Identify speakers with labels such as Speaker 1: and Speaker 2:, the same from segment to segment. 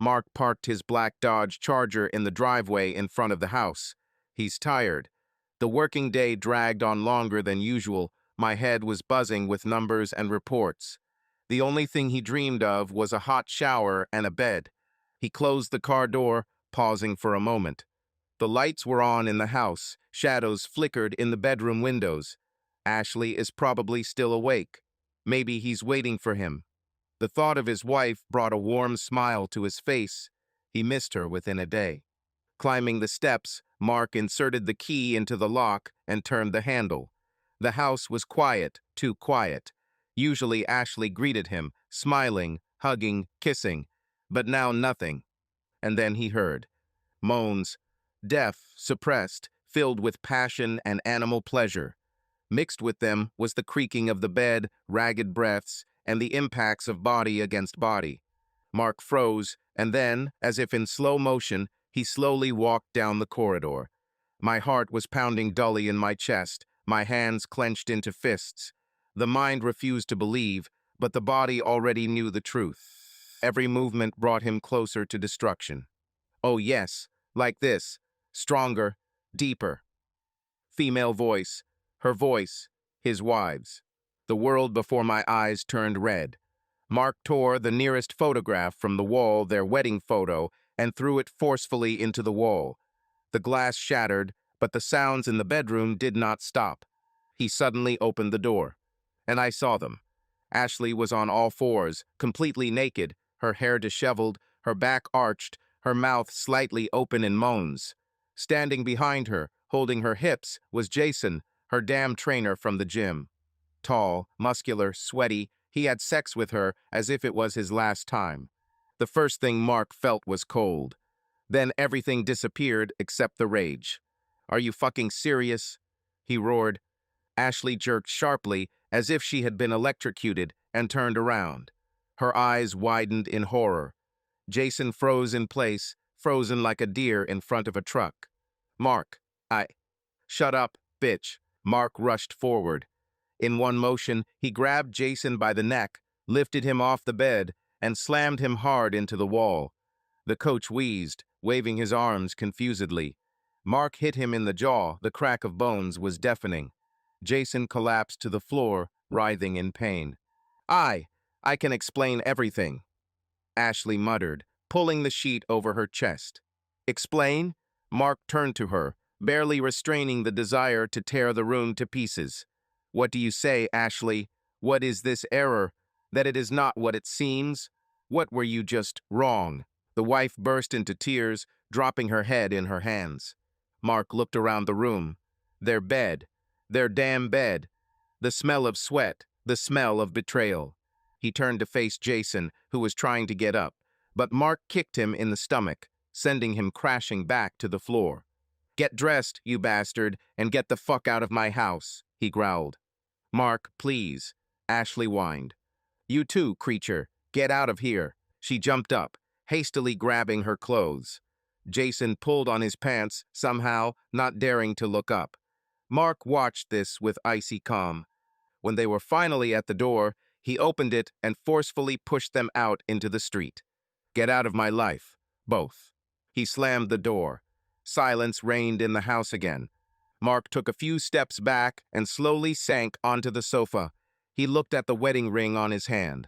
Speaker 1: Mark parked his black Dodge Charger in the driveway in front of the house. He's tired. The working day dragged on longer than usual. My head was buzzing with numbers and reports. The only thing he dreamed of was a hot shower and a bed. He closed the car door, pausing for a moment. The lights were on in the house. Shadows flickered in the bedroom windows. Ashley is probably still awake. Maybe he's waiting for him. The thought of his wife brought a warm smile to his face. He missed her within a day. Climbing the steps, Mark inserted the key into the lock and turned the handle. The house was quiet, too quiet. Usually Ashley greeted him, smiling, hugging, kissing. But now nothing. And then he heard moans, deaf, suppressed, filled with passion and animal pleasure. Mixed with them was the creaking of the bed, ragged breaths, and the impacts of body against body. Mark froze, and then, as if in slow motion, he slowly walked down the corridor. My heart was pounding dully in my chest, my hands clenched into fists. The mind refused to believe, but the body already knew the truth. Every movement brought him closer to destruction. Oh yes, like this, stronger, deeper. Female voice, her voice, his wives. The world before my eyes turned red. Mark tore the nearest photograph from the wall, their wedding photo, and threw it forcefully into the wall. The glass shattered, but the sounds in the bedroom did not stop. He suddenly opened the door, and I saw them. Ashley was on all fours, completely naked, her hair disheveled, her back arched, her mouth slightly open in moans. Standing behind her, holding her hips, was Jason, her damn trainer from the gym. Tall, muscular, sweaty, he had sex with her as if it was his last time. The first thing Mark felt was cold. Then everything disappeared except the rage. "Are you fucking serious?" he roared. Ashley jerked sharply, as if she had been electrocuted, and turned around. Her eyes widened in horror. Jason froze in place, frozen like a deer in front of a truck. "Mark, Shut up, bitch." Mark rushed forward. In one motion, he grabbed Jason by the neck, lifted him off the bed, and slammed him hard into the wall. The coach wheezed, waving his arms confusedly. Mark hit him in the jaw. The crack of bones was deafening. Jason collapsed to the floor, writhing in pain. I can explain everything," Ashley muttered, pulling the sheet over her chest. "Explain?" Mark turned to her, barely restraining the desire to tear the room to pieces. "What do you say, Ashley? What is this error? That it is not what it seems? What were you just wrong?" The wife burst into tears, dropping her head in her hands. Mark looked around the room. Their bed. Their damn bed. The smell of sweat. The smell of betrayal. He turned to face Jason, who was trying to get up, but Mark kicked him in the stomach, sending him crashing back to the floor. "Get dressed, you bastard, and get the fuck out of my house," he growled. "Mark, please," Ashley whined. "You too, creature. Get out of here." She jumped up, hastily grabbing her clothes. Jason pulled on his pants, somehow, not daring to look up. Mark watched this with icy calm. When they were finally at the door, he opened it and forcefully pushed them out into the street. "Get out of my life, both." He slammed the door. Silence reigned in the house again. Mark took a few steps back and slowly sank onto the sofa. He looked at the wedding ring on his hand.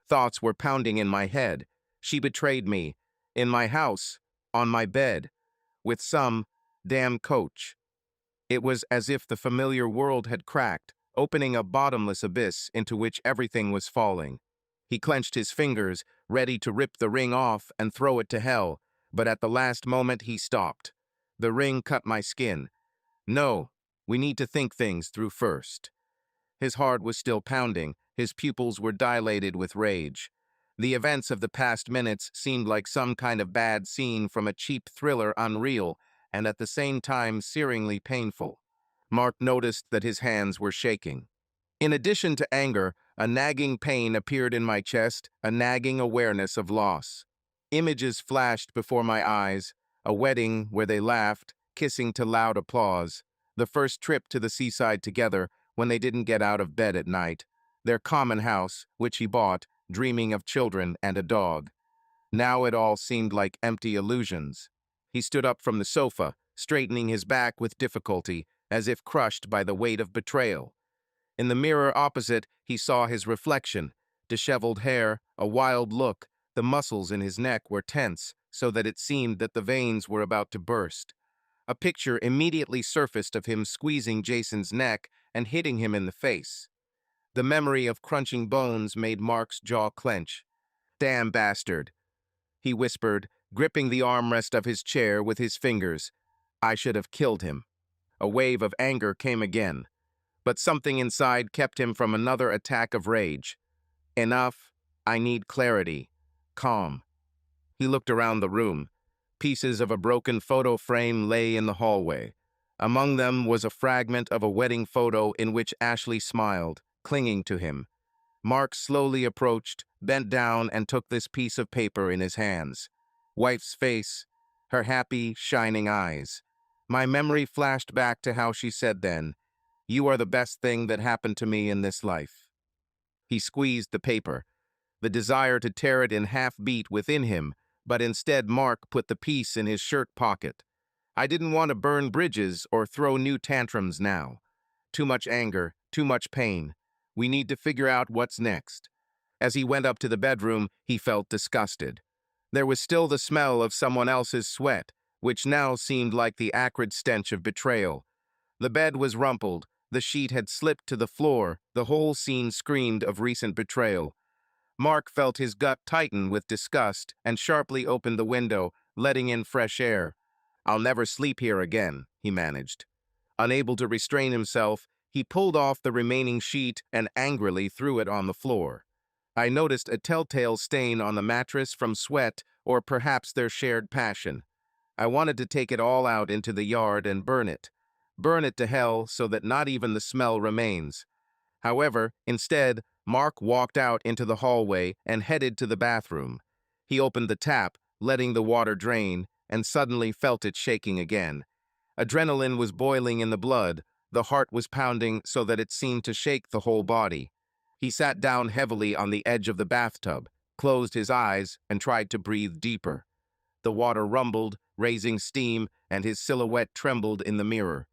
Speaker 1: Thoughts were pounding in my head. She betrayed me. In my house. On my bed. With some damn coach. It was as if the familiar world had cracked, opening a bottomless abyss into which everything was falling. He clenched his fingers, ready to rip the ring off and throw it to hell, but at the last moment he stopped. The ring cut my skin. "No, we need to think things through first." His heart was still pounding, his pupils were dilated with rage. The events of the past minutes seemed like some kind of bad scene from a cheap thriller, unreal, and at the same time searingly painful. Mark noticed that his hands were shaking. In addition to anger, a nagging pain appeared in my chest, a nagging awareness of loss. Images flashed before my eyes, a wedding where they laughed, kissing to loud applause, the first trip to the seaside together when they didn't get out of bed at night, their common house, which he bought, dreaming of children and a dog. Now it all seemed like empty illusions. He stood up from the sofa, straightening his back with difficulty, as if crushed by the weight of betrayal. In the mirror opposite, he saw his reflection. Disheveled hair, a wild look, the muscles in his neck were tense, so that it seemed that the veins were about to burst. A picture immediately surfaced of him squeezing Jason's neck and hitting him in the face. The memory of crunching bones made Mark's jaw clench. "Damn bastard," he whispered, gripping the armrest of his chair with his fingers. "I should have killed him." A wave of anger came again, but something inside kept him from another attack of rage. "Enough. I need clarity. Calm." He looked around the room. Pieces of a broken photo frame lay in the hallway. Among them was a fragment of a wedding photo in which Ashley smiled, clinging to him. Mark slowly approached, bent down, and took this piece of paper in his hands. Wife's face, her happy, shining eyes. My memory flashed back to how she said then, "You are the best thing that happened to me in this life." He squeezed the paper. The desire to tear it in half beat within him, but instead Mark put the piece in his shirt pocket. I didn't want to burn bridges or throw new tantrums now. Too much anger, too much pain. We need to figure out what's next. As he went up to the bedroom, he felt disgusted. There was still the smell of someone else's sweat, which now seemed like the acrid stench of betrayal. The bed was rumpled, the sheet had slipped to the floor, the whole scene screamed of recent betrayal. Mark felt his gut tighten with disgust and sharply opened the window, letting in fresh air. "I'll never sleep here again," he managed. Unable to restrain himself, he pulled off the remaining sheet and angrily threw it on the floor. I noticed a telltale stain on the mattress from sweat or perhaps their shared passion. I wanted to take it all out into the yard and burn it. Burn it to hell so that not even the smell remains. However, instead, Mark walked out into the hallway and headed to the bathroom. He opened the tap, letting the water drain, and suddenly felt it shaking again. Adrenaline was boiling in the blood. The heart was pounding so that it seemed to shake the whole body. He sat down heavily on the edge of the bathtub, closed his eyes, and tried to breathe deeper. The water rumbled, raising steam, and his silhouette trembled in the mirror.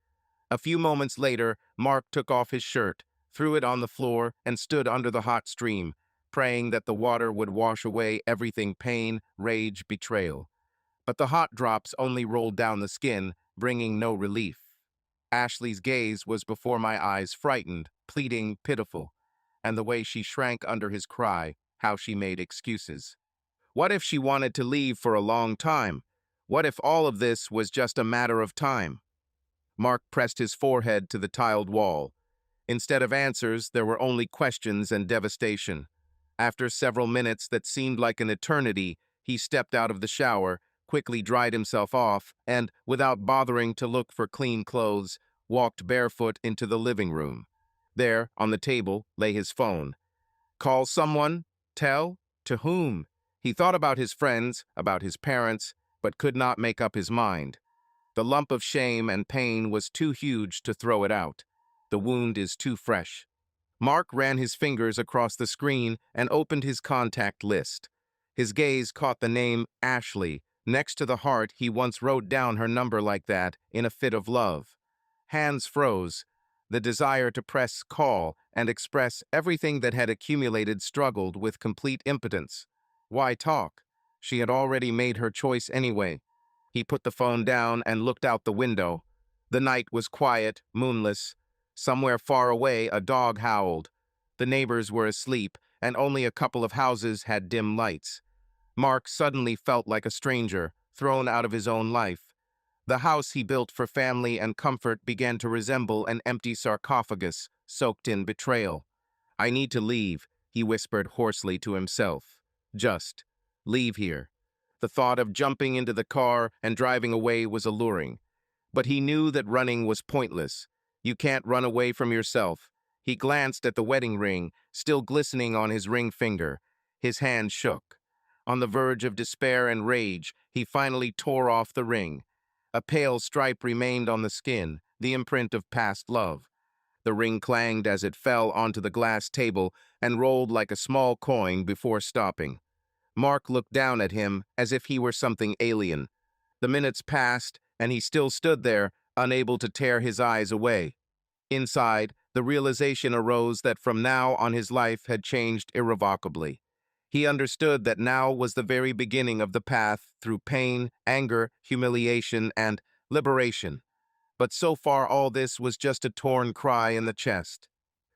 Speaker 1: A few moments later, Mark took off his shirt, threw it on the floor, and stood under the hot stream, praying that the water would wash away everything pain, rage, betrayal. But the hot drops only rolled down the skin, bringing no relief. Ashley's gaze was before my eyes, frightened, pleading, pitiful. And the way she shrank under his cry, how she made excuses. What if she wanted to leave for a long time? What if all of this was just a matter of time? Mark pressed his forehead to the tiled wall. Instead of answers, there were only questions and devastation. After several minutes that seemed like an eternity, he stepped out of the shower, quickly dried himself off, and, without bothering to look for clean clothes, walked barefoot into the living room. There, on the table, lay his phone. Call someone? Tell? To whom? He thought about his friends, about his parents, but could not make up his mind. The lump of shame and pain was too huge to throw it out. The wound is too fresh. Mark ran his fingers across the screen and opened his contact list. His gaze caught the name Ashley. Next to the heart, he once wrote down her number like that in a fit of love. Hands froze. The desire to press call and express everything that had accumulated struggled with complete impotence. Why talk? She had already made her choice anyway. He put the phone down and looked out the window. The night was quiet, moonless. Somewhere far away, a dog howled. The neighbors were asleep, and only a couple of houses had dim lights. Mark suddenly felt like a stranger, thrown out of his own life. The house he built for family and comfort began to resemble an empty sarcophagus, soaked in betrayal. "I need to leave," he whispered hoarsely to himself. "Just leave here." The thought of jumping into the car and driving away was alluring. But he knew that running was pointless. You can't run away from yourself. He glanced at the wedding ring, still glistening on his ring finger. His hand shook. On the verge of despair and rage, he finally tore off the ring. A pale stripe remained on the skin, the imprint of past love. The ring clanged as it fell onto the glass table and rolled like a small coin before stopping. Mark looked down at him as if he were something alien. The minutes passed, and he still stood there, unable to tear his eyes away. Inside, the realization arose that from now on his life had changed irrevocably. He understood that now was the very beginning of the path through pain, anger, humiliation, and liberation. But so far all this was just a torn cry in the chest.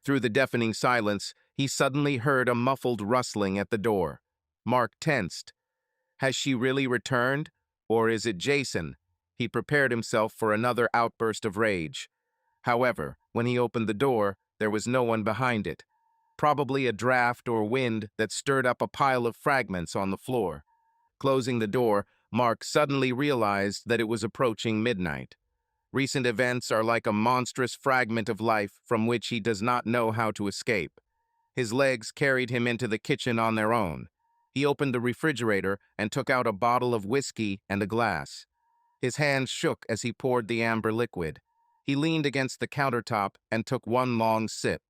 Speaker 1: Through the deafening silence, he suddenly heard a muffled rustling at the door. Mark tensed. Has she really returned? Or is it Jason? He prepared himself for another outburst of rage. However, when he opened the door, there was no one behind it. Probably a draft or wind that stirred up a pile of fragments on the floor. Closing the door, Mark suddenly realized that it was approaching midnight. Recent events are like a monstrous fragment of life from which he does not know how to escape. His legs carried him into the kitchen on their own. He opened the refrigerator and took out a bottle of whiskey and a glass. His hands shook as he poured the amber liquid. He leaned against the countertop and took one long sip.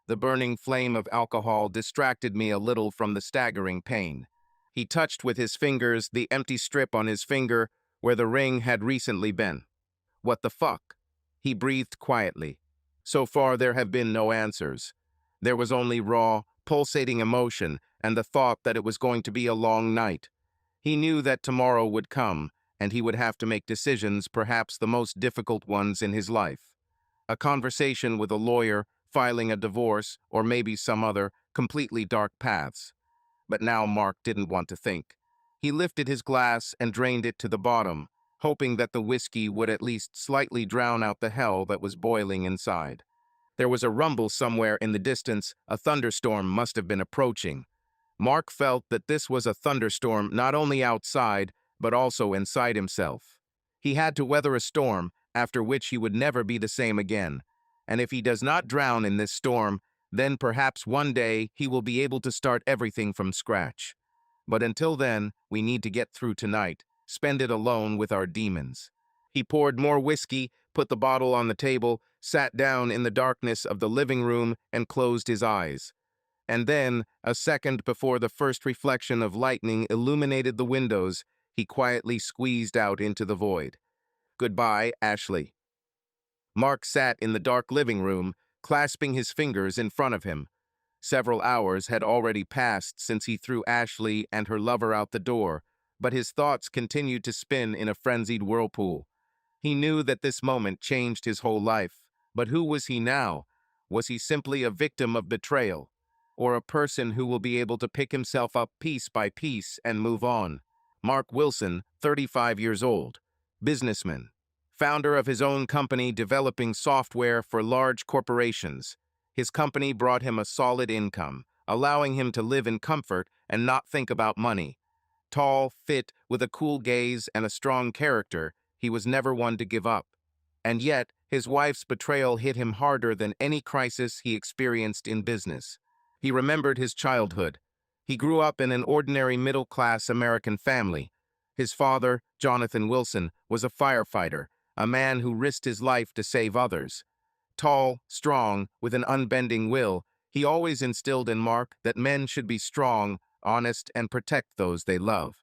Speaker 1: The burning flame of alcohol distracted me a little from the staggering pain. He touched with his fingers the empty strip on his finger where the ring had recently been. What the fuck? He breathed quietly. So far there have been no answers. There was only raw, pulsating emotion and the thought that it was going to be a long night. He knew that tomorrow would come, and he would have to make decisions, perhaps the most difficult ones in his life. A conversation with a lawyer, filing a divorce, or maybe some other, completely dark paths. But now Mark didn't want to think. He lifted his glass and drained it to the bottom, hoping that the whiskey would at least slightly drown out the hell that was boiling inside. There was a rumble somewhere in the distance. A thunderstorm must have been approaching. Mark felt that this was a thunderstorm not only outside, but also inside himself. He had to weather a storm, after which he would never be the same again. And if he does not drown in this storm, then perhaps one day he will be able to start everything from scratch. But until then, we need to get through tonight, spend it alone with our demons. He poured more whiskey, put the bottle on the table, sat down in the darkness of the living room, and closed his eyes. And then, a second before the first reflection of lightning illuminated the windows, he quietly squeezed out into the void. Goodbye, Ashley. Mark sat in the dark living room, clasping his fingers in front of him. Several hours had already passed since he threw Ashley and her lover out the door, but his thoughts continued to spin in a frenzied whirlpool. He knew that this moment changed his whole life, but who was he now? Was he simply a victim of betrayal, or a person who will be able to pick himself up piece by piece and move on? Mark Wilson, 35 years old, businessman, founder of his own company developing software for large corporations. His company brought him a solid income, allowing him to live in comfort and not think about money. Tall, fit, with a cool gaze and a strong character, he was never one to give up. And yet, his wife's betrayal hit him harder than any crisis he experienced in business. He remembered his childhood. He grew up in an ordinary middle-class American family. His father, Jonathan Wilson, was a firefighter, a man who risked his life to save others. Tall, strong, with an unbending will, he always instilled in Mark that men should be strong, honest, and protect those they love.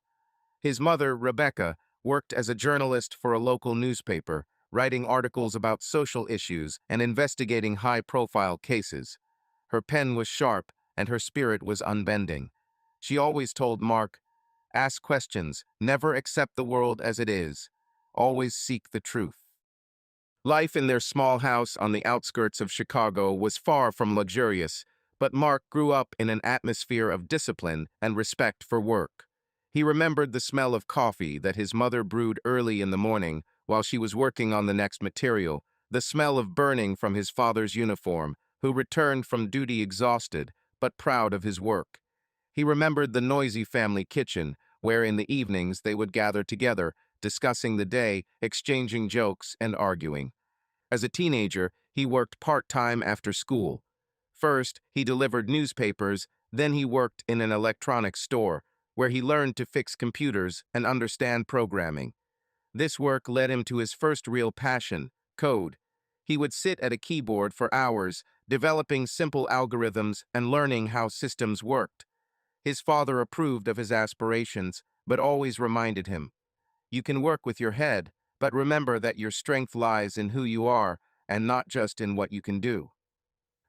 Speaker 1: His mother, Rebecca, worked as a journalist for a local newspaper, writing articles about social issues and investigating high-profile cases. Her pen was sharp, and her spirit was unbending. She always told Mark, "Ask questions, never accept the world as it is. Always seek the truth." Life in their small house on the outskirts of Chicago was far from luxurious, but Mark grew up in an atmosphere of discipline and respect for work. He remembered the smell of coffee that his mother brewed early in the morning while she was working on the next material, the smell of burning from his father's uniform, who returned from duty exhausted but proud of his work. He remembered the noisy family kitchen, where in the evenings they would gather together, discussing the day, exchanging jokes, and arguing. As a teenager, he worked part-time after school. First, he delivered newspapers, then he worked in an electronics store, where he learned to fix computers and understand programming. This work led him to his first real passion, code. He would sit at a keyboard for hours, developing simple algorithms and learning how systems worked. His father approved of his aspirations, but always reminded him, "You can work with your head, but remember that your strength lies in who you are and not just in what you can do."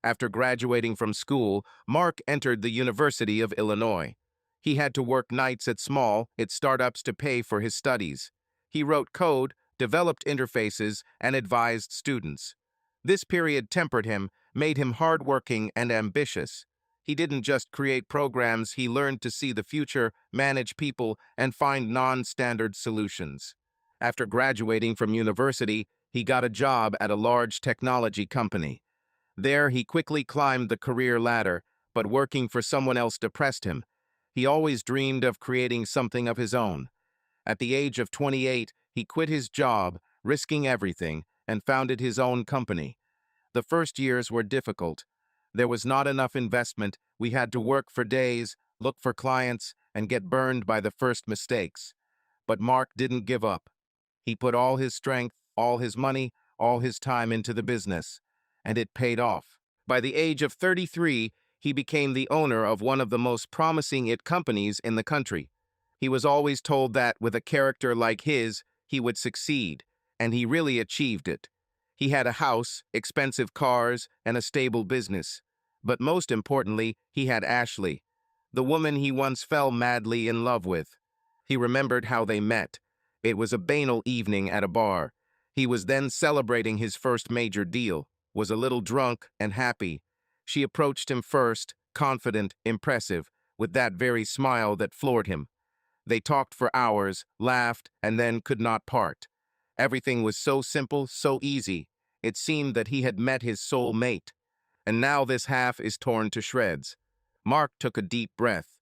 Speaker 1: After graduating from school, Mark entered the University of Illinois. He had to work nights at its startups to pay for his studies. He wrote code, developed interfaces, and advised students. This period tempered him, made him hardworking and ambitious. He didn't just create programs, he learned to see the future, manage people, and find non-standard solutions. After graduating from university, he got a job at a large technology company. There, he quickly climbed the career ladder, but working for someone else depressed him. He always dreamed of creating something of his own. At the age of 28, he quit his job, risking everything, and founded his own company. The first years were difficult. There was not enough investment. We had to work for days, look for clients, and get burned by the first mistakes. But Mark didn't give up. He put all his strength, all his money, all his time into the business, and it paid off. By the age of 33, he became the owner of one of the most promising companies in the country. He was always told that with a character like his, he would succeed, and he really achieved it. He had a house, expensive cars, and a stable business. But most importantly, he had Ashley, the woman he once fell madly in love with. He remembered how they met. It was a banal evening at a bar. He was then celebrating his first major deal, was a little drunk and happy. She approached him first, confident, impressive, with that very smile that floored him. They talked for hours, laughed, and then could not part. Everything was so simple, so easy. It seemed that he had met his soul mate. And now this half is torn to shreds. Mark took a deep breath.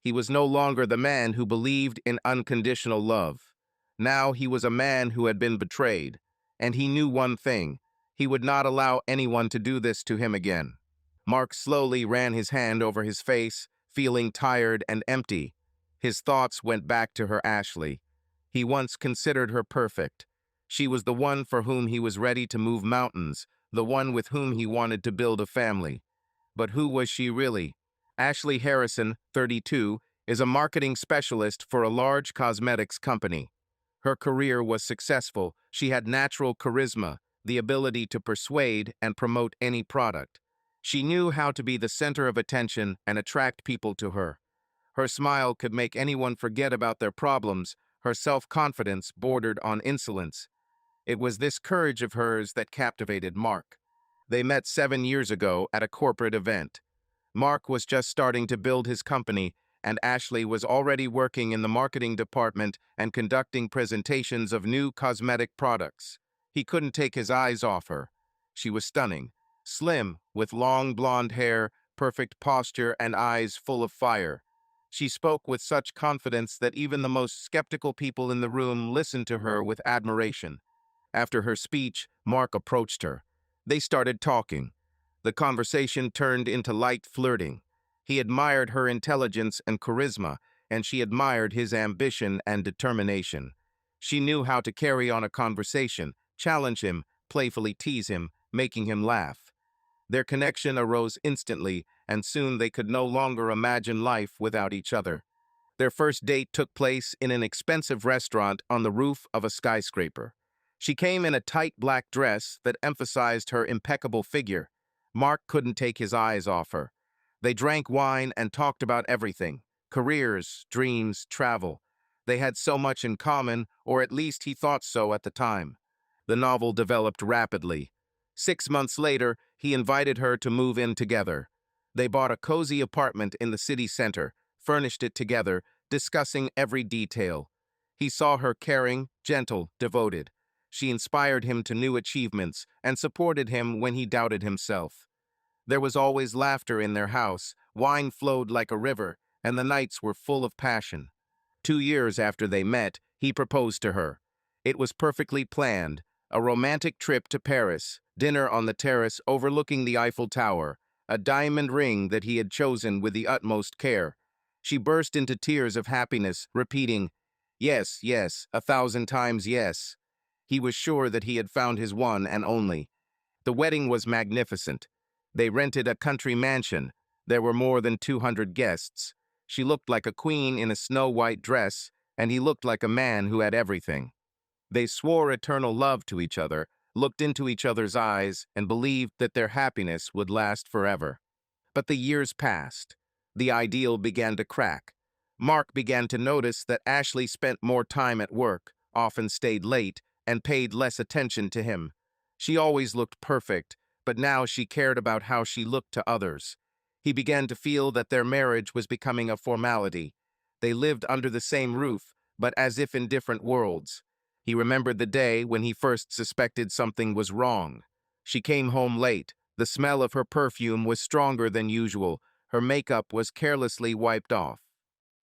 Speaker 1: He was no longer the man who believed in unconditional love. Now he was a man who had been betrayed. And he knew one thing. He would not allow anyone to do this to him again. Mark slowly ran his hand over his face, feeling tired and empty. His thoughts went back to her Ashley. He once considered her perfect. She was the one for whom he was ready to move mountains, the one with whom he wanted to build a family. But who was she really? Ashley Harrison, 32, is a marketing specialist for a large cosmetics company. Her career was successful. She had natural charisma, the ability to persuade and promote any product. She knew how to be the center of attention and attract people to her. Her smile could make anyone forget about their problems. Her self-confidence bordered on insolence. It was this courage of hers that captivated Mark. They met 7 years ago at a corporate event. Mark was just starting to build his company, and Ashley was already working in the marketing department and conducting presentations of new cosmetic products. He couldn't take his eyes off her. She was stunning, slim, with long blonde hair, perfect posture, and eyes full of fire. She spoke with such confidence that even the most skeptical people in the room listened to her with admiration. After her speech, Mark approached her. They started talking. The conversation turned into light flirting. He admired her intelligence and charisma, and she admired his ambition and determination. She knew how to carry on a conversation, challenge him, playfully tease him, making him laugh. Their connection arose instantly, and soon they could no longer imagine life without each other. Their first date took place in an expensive restaurant on the roof of a skyscraper. She came in a tight black dress that emphasized her impeccable figure. Mark couldn't take his eyes off her. They drank wine and talked about everything: careers, dreams, travel. They had so much in common, or at least he thought so at the time. The novel developed rapidly. 6 months later, he invited her to move in together. They bought a cozy apartment in the city center, furnished it together, discussing every detail. He saw her caring, gentle, devoted. She inspired him to new achievements and supported him when he doubted himself. There was always laughter in their house, wine flowed like a river, and the nights were full of passion. 2 years after they met, he proposed to her. It was perfectly planned, a romantic trip to Paris, dinner on the terrace overlooking the Eiffel Tower, a diamond ring that he had chosen with the utmost care. She burst into tears of happiness, repeating, "Yes, yes, 1,000 times yes." He was sure that he had found his one and only. The wedding was magnificent. They rented a country mansion. There were more than 200 guests. She looked like a queen in a snow-white dress, and he looked like a man who had everything. They swore eternal love to each other, looked into each other's eyes, and believed that their happiness would last forever. But the years passed. The ideal began to crack. Mark began to notice that Ashley spent more time at work, often stayed late, and paid less attention to him. She always looked perfect, but now she cared about how she looked to others. He began to feel that their marriage was becoming a formality. They lived under the same roof, but as if in different worlds. He remembered the day when he first suspected something was wrong. She came home late. The smell of her perfume was stronger than usual. Her makeup was carelessly wiped off.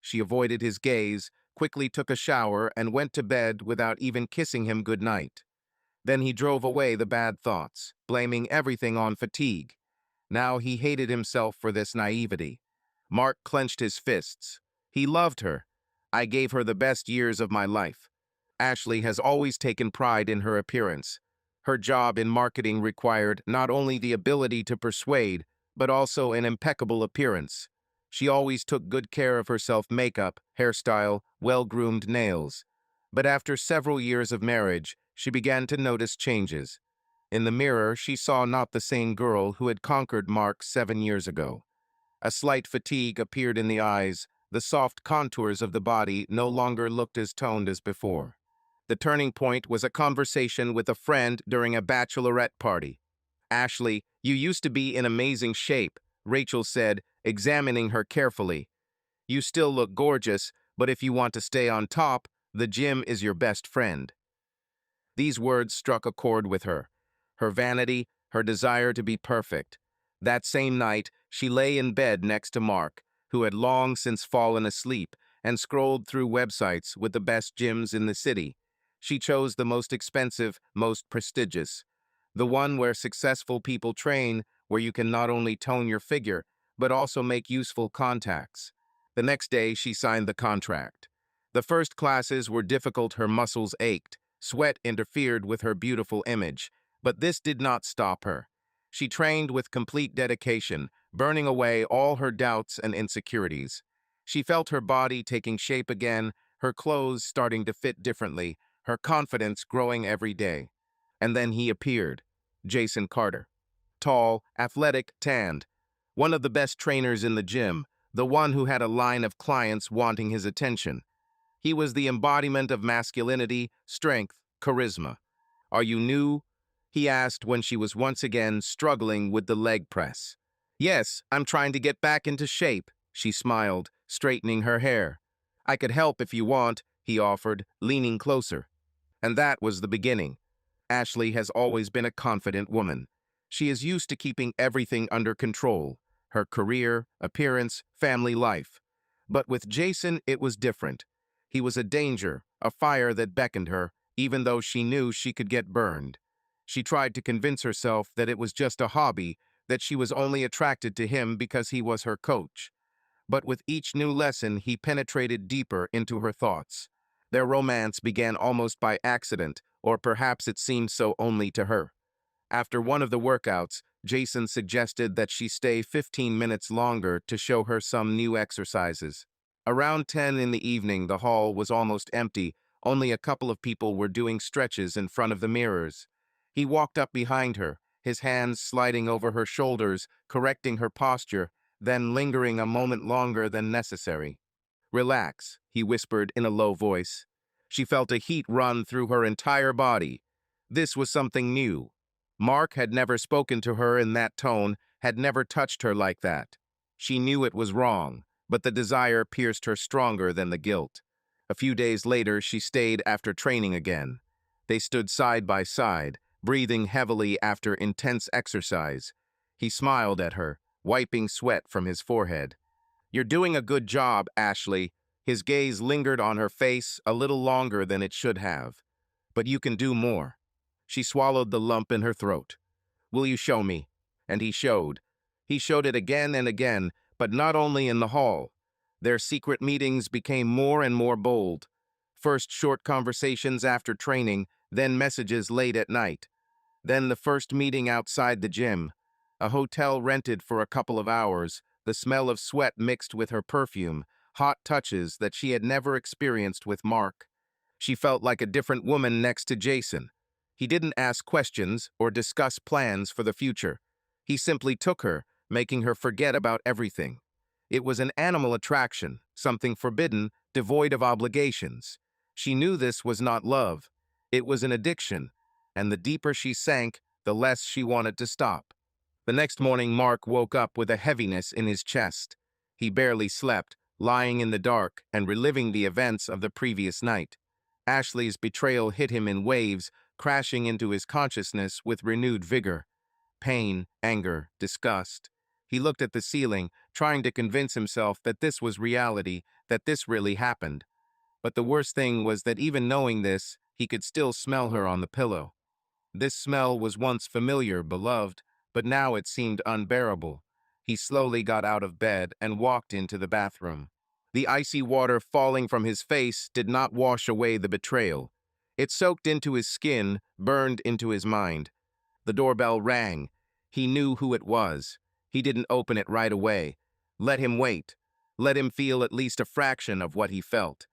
Speaker 1: She avoided his gaze, quickly took a shower, and went to bed without even kissing him goodnight. Then he drove away the bad thoughts, blaming everything on fatigue. Now he hated himself for this naivety. Mark clenched his fists. He loved her. I gave her the best years of my life. Ashley has always taken pride in her appearance. Her job in marketing required not only the ability to persuade, but also an impeccable appearance. She always took good care of herself: makeup, hairstyle, well-groomed nails. But after several years of marriage, she began to notice changes. In the mirror, she saw not the same girl who had conquered Mark 7 years ago. A slight fatigue appeared in the eyes. The soft contours of the body no longer looked as toned as before. The turning point was a conversation with a friend during a bachelorette party. "Ashley, you used to be in amazing shape," Rachel said, examining her carefully. "You still look gorgeous, but if you want to stay on top, the gym is your best friend." These words struck a chord with her. Her vanity, her desire to be perfect. That same night, she lay in bed next to Mark, who had long since fallen asleep, and scrolled through websites with the best gyms in the city. She chose the most expensive, most prestigious. The one where successful people train, where you can not only tone your figure, but also make useful contacts. The next day, she signed the contract. The first classes were difficult. Her muscles ached. Sweat interfered with her beautiful image. But this did not stop her. She trained with complete dedication, burning away all her doubts and insecurities. She felt her body taking shape again, her clothes starting to fit differently, her confidence growing every day. And then he appeared, Jason Carter. Tall, athletic, tanned. One of the best trainers in the gym, the one who had a line of clients wanting his attention. He was the embodiment of masculinity, strength, charisma. "Are you new?" he asked when she was once again struggling with the leg press. "Yes, I'm trying to get back into shape," she smiled, straightening her hair. "I could help if you want," he offered, leaning closer. And that was the beginning. Ashley has always been a confident woman. She is used to keeping everything under control: her career, appearance, family life. But with Jason, it was different. He was a danger, a fire that beckoned her, even though she knew she could get burned. She tried to convince herself that it was just a hobby, that she was only attracted to him because he was her coach. But with each new lesson, he penetrated deeper into her thoughts. Their romance began almost by accident, or perhaps it seemed so only to her. After one of the workouts, Jason suggested that she stay 15 minutes longer to show her some new exercises. Around 10 in the evening, the hall was almost empty. Only a couple of people were doing stretches in front of the mirrors. He walked up behind her, his hands sliding over her shoulders, correcting her posture, then lingering a moment longer than necessary. "Relax," he whispered in a low voice. She felt a heat run through her entire body. This was something new. Mark had never spoken to her in that tone, had never touched her like that. She knew it was wrong, but the desire pierced her stronger than the guilt. A few days later, she stayed after training again. They stood side by side, breathing heavily after intense exercise. He smiled at her, wiping sweat from his forehead. "You're doing a good job, Ashley." His gaze lingered on her face a little longer than it should have. "But you can do more." She swallowed the lump in her throat. "Will you show me?" And he showed. He showed it again and again, but not only in the hall. Their secret meetings became more and more bold. First short conversations after training, then messages late at night. Then the first meeting outside the gym. A hotel rented for a couple of hours, the smell of sweat mixed with her perfume, hot touches that she had never experienced with Mark. She felt like a different woman next to Jason. He didn't ask questions or discuss plans for the future. He simply took her, making her forget about everything. It was an animal attraction, something forbidden, devoid of obligations. She knew this was not love. It was an addiction, and the deeper she sank, the less she wanted to stop. The next morning, Mark woke up with a heaviness in his chest. He barely slept, lying in the dark and reliving the events of the previous night. Ashley's betrayal hit him in waves, crashing into his consciousness with renewed vigor. Pain, anger, disgust. He looked at the ceiling, trying to convince himself that this was reality, that this really happened. But the worst thing was that even knowing this, he could still smell her on the pillow. This smell was once familiar, beloved, but now it seemed unbearable. He slowly got out of bed and walked into the bathroom. The icy water falling from his face did not wash away the betrayal. It soaked into his skin, burned into his mind. The doorbell rang. He knew who it was. He didn't open it right away. Let him wait. Let him feel at least a fraction of what he felt.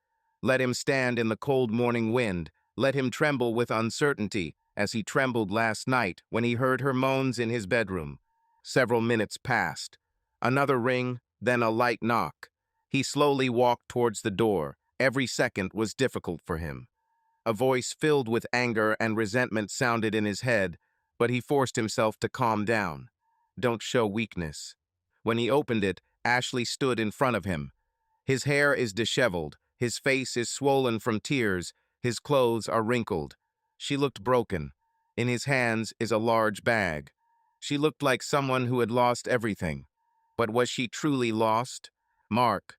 Speaker 1: Let him stand in the cold morning wind. Let him tremble with uncertainty, as he trembled last night when he heard her moans in his bedroom. Several minutes passed. Another ring, then a light knock. He slowly walked towards the door. Every second was difficult for him. A voice filled with anger and resentment sounded in his head, but he forced himself to calm down. Don't show weakness. When he opened it, Ashley stood in front of him. His hair is disheveled, his face is swollen from tears, his clothes are wrinkled. She looked broken. In his hands is a large bag. She looked like someone who had lost everything. But was she truly lost? Mark.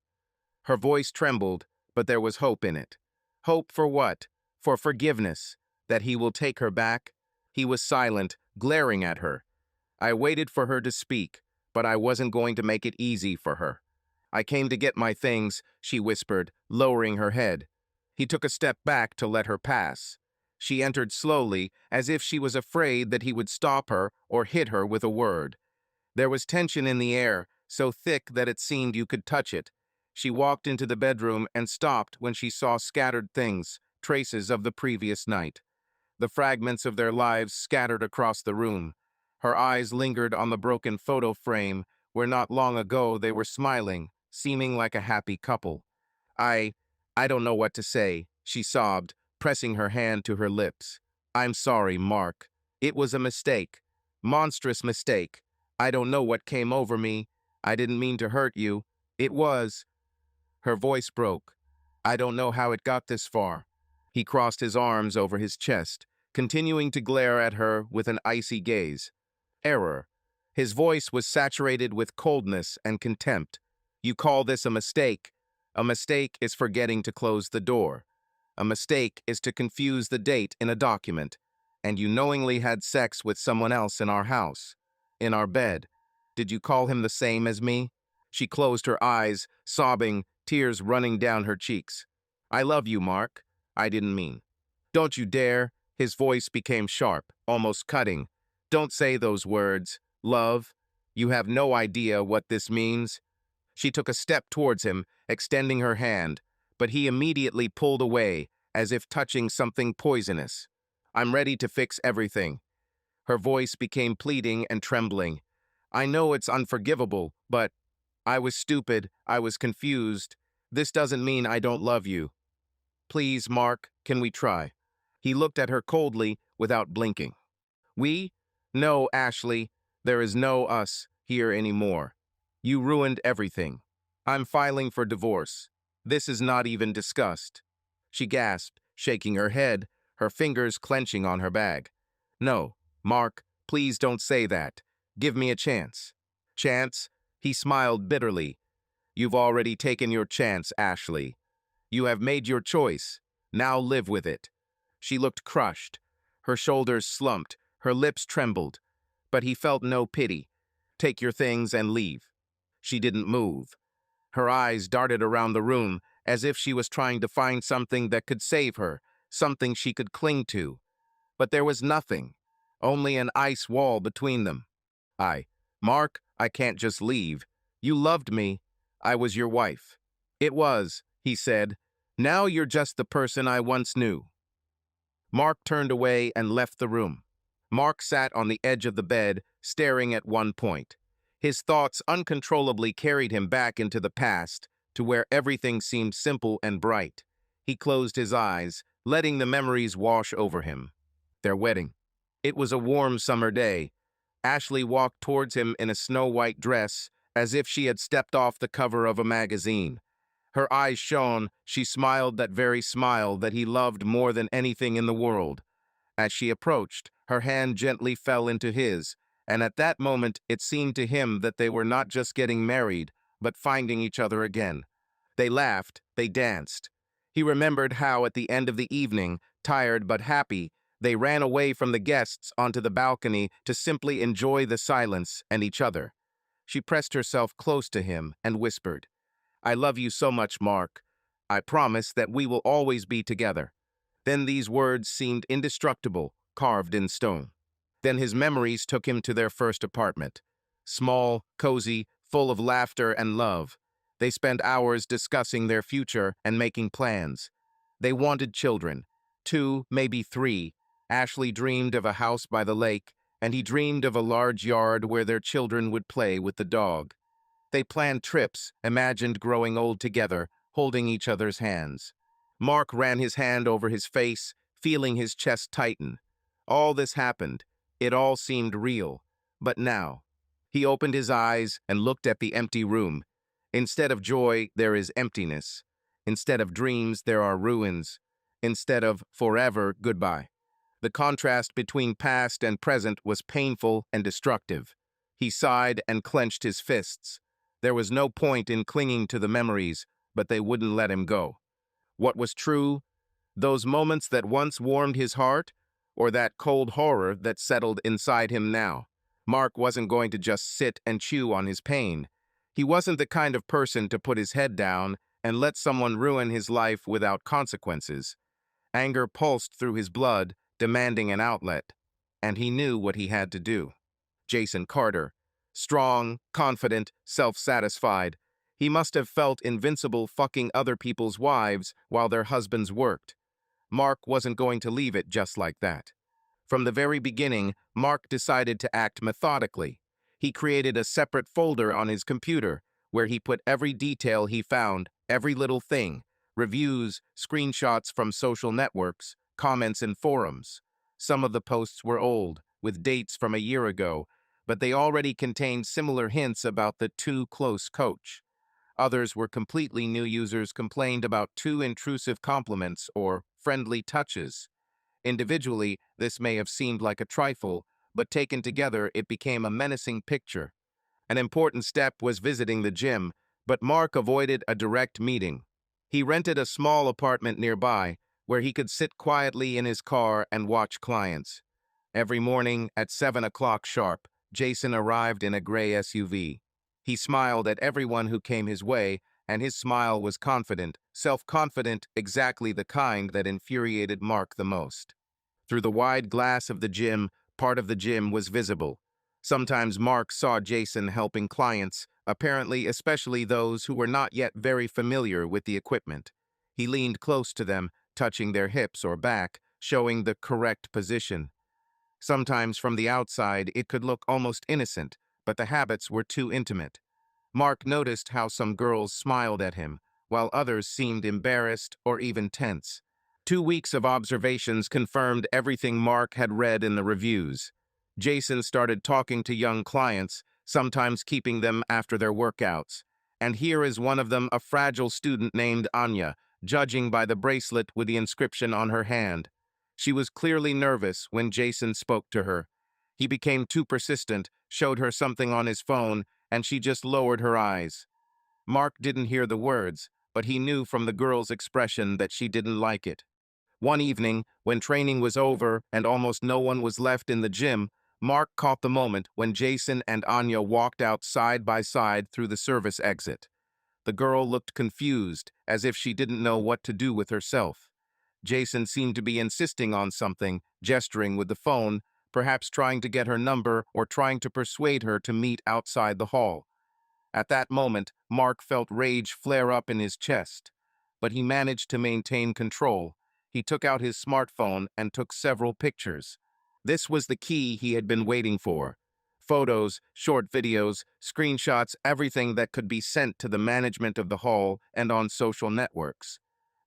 Speaker 1: Her voice trembled, but there was hope in it. Hope for what? For forgiveness. That he will take her back? He was silent, glaring at her. I waited for her to speak, but I wasn't going to make it easy for her. I came to get my things, she whispered, lowering her head. He took a step back to let her pass. She entered slowly, as if she was afraid that he would stop her or hit her with a word. There was tension in the air, so thick that it seemed you could touch it. She walked into the bedroom and stopped when she saw scattered things, traces of the previous night. The fragments of their lives scattered across the room. Her eyes lingered on the broken photo frame, where not long ago they were smiling, seeming like a happy couple. I don't know what to say, she sobbed, pressing her hand to her lips. I'm sorry, Mark. It was a mistake. Monstrous mistake. I don't know what came over me. I didn't mean to hurt you. It was. Her voice broke. I don't know how it got this far. He crossed his arms over his chest, continuing to glare at her with an icy gaze. Error. His voice was saturated with coldness and contempt. You call this a mistake? A mistake is forgetting to close the door. A mistake is to confuse the date in a document. And you knowingly had sex with someone else in our house. In our bed. Did you call him the same as me? She closed her eyes, sobbing, tears running down her cheeks. I love you, Mark. I didn't mean. Don't you dare. His voice became sharp, almost cutting. Don't say those words. Love. You have no idea what this means. She took a step towards him, extending her hand, but he immediately pulled away, as if touching something poisonous. I'm ready to fix everything. Her voice became pleading and trembling. I know it's unforgivable, but I was stupid, I was confused. This doesn't mean I don't love you. Please, Mark, can we try? He looked at her coldly, without blinking. We? No, Ashley. There is no us here anymore. You ruined everything. I'm filing for divorce. This is not even discussed. She gasped, shaking her head, her fingers clenching on her bag. No, Mark, please don't say that. Give me a chance. Chance? He smiled bitterly. You've already taken your chance, Ashley. You have made your choice. Now live with it. She looked crushed. Her shoulders slumped, her lips trembled. But he felt no pity. Take your things and leave. She didn't move. Her eyes darted around the room as if she was trying to find something that could save her, something she could cling to. But there was nothing, only an ice wall between them. Mark, I can't just leave. You loved me. I was your wife. It was, he said. Now you're just the person I once knew. Mark turned away and left the room. Mark sat on the edge of the bed, staring at one point. His thoughts uncontrollably carried him back into the past, to where everything seemed simple and bright. He closed his eyes, letting the memories wash over him. Their wedding. It was a warm summer day. Ashley walked towards him in a snow-white dress, as if she had stepped off the cover of a magazine. Her eyes shone, she smiled that very smile that he loved more than anything in the world. As she approached, her hand gently fell into his, and at that moment it seemed to him that they were not just getting married, but finding each other again. They laughed, they danced. He remembered how at the end of the evening, tired but happy, they ran away from the guests onto the balcony to simply enjoy the silence and each other. She pressed herself close to him and whispered, "I love you so much, Mark. I promise that we will always be together." Then these words seemed indestructible, carved in stone. Then his memories took him to their first apartment. Small, cozy, full of laughter and love. They spent hours discussing their future and making plans. They wanted children. 2, maybe 3. Ashley dreamed of a house by the lake, and he dreamed of a large yard where their children would play with the dog. They planned trips, imagined growing old together, holding each other's hands. Mark ran his hand over his face, feeling his chest tighten. All this happened. It all seemed real. But now, he opened his eyes and looked at the empty room. Instead of joy, there is emptiness. Instead of dreams, there are ruins. Instead of forever, goodbye. The contrast between past and present was painful and destructive. He sighed and clenched his fists. There was no point in clinging to the memories, but they wouldn't let him go. What was true? Those moments that once warmed his heart, or that cold horror that settled inside him now? Mark wasn't going to just sit and chew on his pain. He wasn't the kind of person to put his head down and let someone ruin his life without consequences. Anger pulsed through his blood, demanding an outlet, and he knew what he had to do. Jason Carter. Strong, confident, self-satisfied. He must have felt invincible fucking other people's wives while their husbands worked. Mark wasn't going to leave it just like that. From the very beginning, Mark decided to act methodically. He created a separate folder on his computer where he put every detail he found, every little thing, reviews, screenshots from social networks, comments in forums. Some of the posts were old, with dates from a year ago, but they already contained similar hints about the too close coach. Others were completely new. Users complained about too intrusive compliments or friendly touches. Individually, this may have seemed like a trifle, but taken together it became a menacing picture. An important step was visiting the gym, but Mark avoided a direct meeting. He rented a small apartment nearby, where he could sit quietly in his car and watch clients. Every morning at 7 o'clock sharp, Jason arrived in a gray SUV. He smiled at everyone who came his way, and his smile was confident, self-confident, exactly the kind that infuriated Mark the most. Through the wide glass of the gym, part of the gym was visible. Sometimes Mark saw Jason helping clients, apparently especially those who were not yet very familiar with the equipment. He leaned close to them, touching their hips or back, showing the correct position. Sometimes from the outside it could look almost innocent, but the habits were too intimate. Mark noticed how some girls smiled at him, while others seemed embarrassed or even tense. 2 weeks of observations confirmed everything Mark had read in the reviews. Jason started talking to young clients, sometimes keeping them after their workouts. And here is one of them, a fragile student named Anya, judging by the bracelet with the inscription on her hand. She was clearly nervous when Jason spoke to her. He became too persistent, showed her something on his phone, and she just lowered her eyes. Mark didn't hear the words, but he knew from the girl's expression that she didn't like it. One evening, when training was over and almost no one was left in the gym, Mark caught the moment when Jason and Anya walked out side by side through the service exit. The girl looked confused, as if she didn't know what to do with herself. Jason seemed to be insisting on something, gesturing with the phone, perhaps trying to get her number or trying to persuade her to meet outside the hall. At that moment, Mark felt rage flare up in his chest. But he managed to maintain control. He took out his smartphone and took several pictures. This was the key he had been waiting for. Photos, short videos, screenshots, everything that could be sent to the management of the hall and on social networks.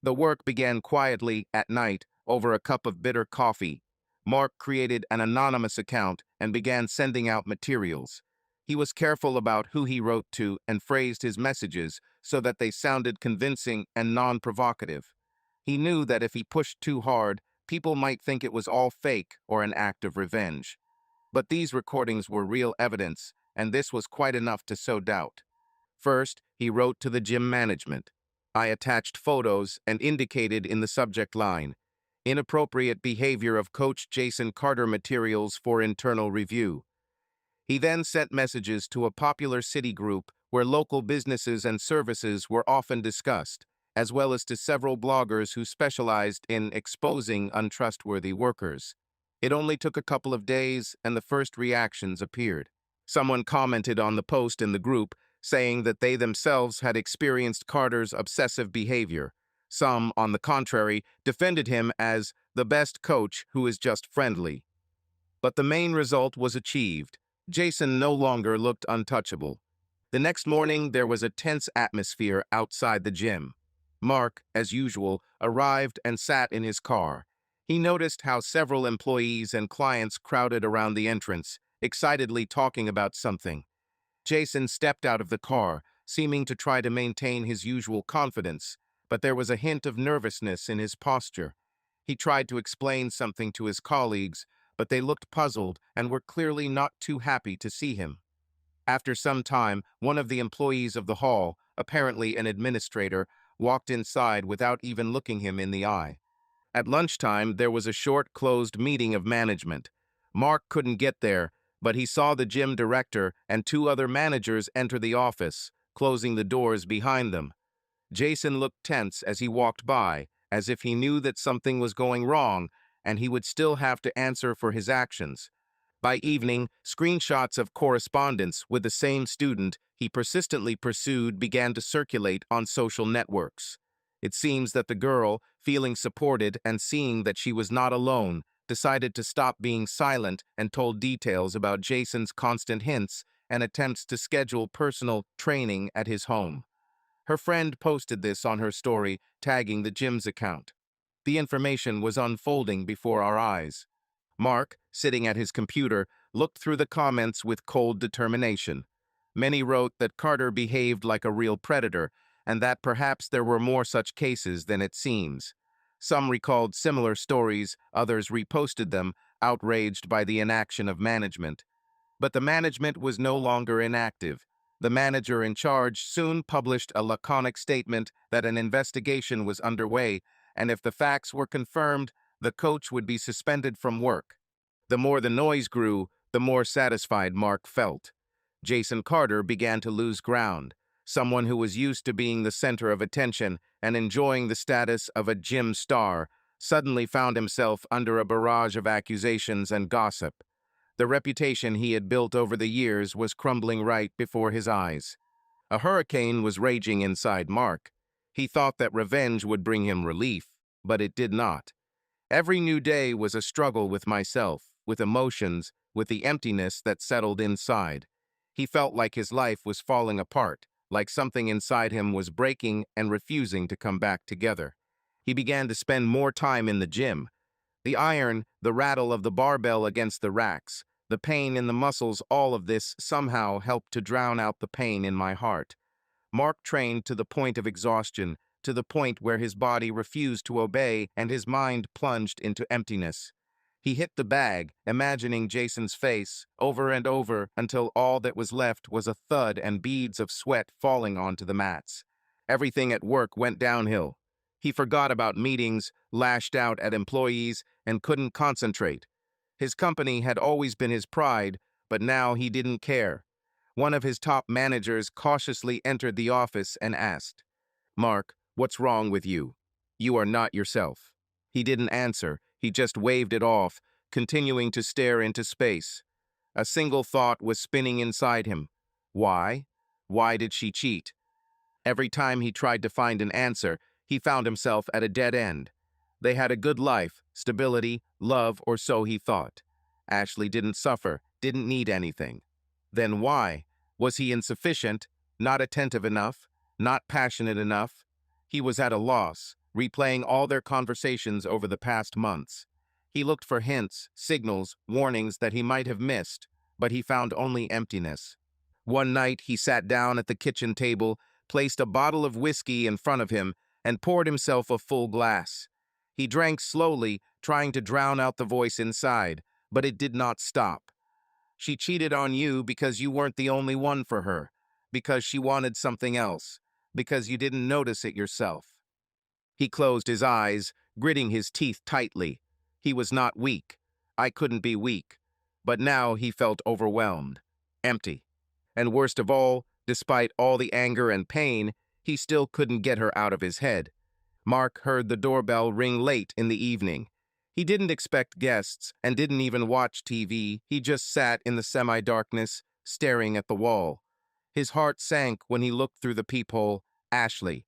Speaker 1: The work began quietly at night over a cup of bitter coffee. Mark created an anonymous account and began sending out materials. He was careful about who he wrote to and phrased his messages so that they sounded convincing and non-provocative. He knew that if he pushed too hard, people might think it was all fake or an act of revenge. But these recordings were real evidence, and this was quite enough to sow doubt. First, he wrote to the gym management. I attached photos and indicated in the subject line, inappropriate behavior of Coach Jason Carter materials for internal review. He then sent messages to a popular city group where local businesses and services were often discussed, as well as to several bloggers who specialized in exposing untrustworthy workers. It only took a couple of days, and the first reactions appeared. Someone commented on the post in the group, saying that they themselves had experienced Carter's obsessive behavior. Some, on the contrary, defended him as the best coach who is just friendly. But the main result was achieved. Jason no longer looked untouchable. The next morning, there was a tense atmosphere outside the gym. Mark, as usual, arrived and sat in his car. He noticed how several employees and clients crowded around the entrance, excitedly talking about something. Jason stepped out of the car, seeming to try to maintain his usual confidence, but there was a hint of nervousness in his posture. He tried to explain something to his colleagues, but they looked puzzled and were clearly not too happy to see him. After some time, one of the employees of the hall, apparently an administrator, walked inside without even looking him in the eye. At lunchtime, there was a short, closed meeting of management. Mark couldn't get there, but he saw the gym director and two other managers enter the office, closing the doors behind them. Jason looked tense as he walked by, as if he knew that something was going wrong, and he would still have to answer for his actions. By evening, screenshots of correspondence with the same student he persistently pursued began to circulate on social networks. It seems that the girl, feeling supported and seeing that she was not alone, decided to stop being silent and told details about Jason's constant hints and attempts to schedule personal training at his home. Her friend posted this on her story, tagging the gym's account. The information was unfolding before our eyes. Mark, sitting at his computer, looked through the comments with cold determination. Many wrote that Carter behaved like a real predator, and that perhaps there were more such cases than it seems. Some recalled similar stories, others reposted them, outraged by the inaction of management. But the management was no longer inactive. The manager in charge soon published a laconic statement that an investigation was underway, and if the facts were confirmed, the coach would be suspended from work. The more the noise grew, the more satisfied Mark felt. Jason Carter began to lose ground. Someone who was used to being the center of attention and enjoying the status of a gym star suddenly found himself under a barrage of accusations and gossip. The reputation he had built over the years was crumbling right before his eyes. A hurricane was raging inside Mark. He thought that revenge would bring him relief, but it did not. Every new day was a struggle with myself, with emotions, with the emptiness that settled inside. He felt like his life was falling apart, like something inside him was breaking and refusing to come back together. He began to spend more time in the gym. The iron, the rattle of the barbell against the racks, the pain in the muscles, all of this somehow helped to drown out the pain in my heart. Mark trained to the point of exhaustion, to the point where his body refused to obey and his mind plunged into emptiness. He hit the bag, imagining Jason's face, over and over until all that was left was a thud and beads of sweat falling onto the mats. Everything at work went downhill. He forgot about meetings, lashed out at employees, and couldn't concentrate. His company had always been his pride, but now he didn't care. One of his top managers cautiously entered the office and asked, "Mark, what's wrong with you? You are not yourself." He didn't answer, he just waved it off, continuing to stare into space. A single thought was spinning inside him. Why? Why did she cheat? Every time he tried to find an answer, he found himself at a dead end. They had a good life, stability, love, or so he thought. Ashley didn't suffer, didn't need anything. Then why? Was he insufficient, not attentive enough, not passionate enough? He was at a loss, replaying all their conversations over the past months. He looked for hints, signals, warnings that he might have missed, but he found only emptiness. One night he sat down at the kitchen table, placed a bottle of whiskey in front of him, and poured himself a full glass. He drank slowly, trying to drown out the voice inside, but it did not stop. She cheated on you because you weren't the only one for her, because she wanted something else, because you didn't notice it yourself. He closed his eyes, gritting his teeth tightly. He was not weak. I couldn't be weak. But now he felt overwhelmed, empty. And worst of all, despite all the anger and pain, he still couldn't get her out of his head. Mark heard the doorbell ring late in the evening. He didn't expect guests and didn't even watch TV. He just sat in the semi-darkness, staring at the wall. His heart sank when he looked through the peephole. Ashley.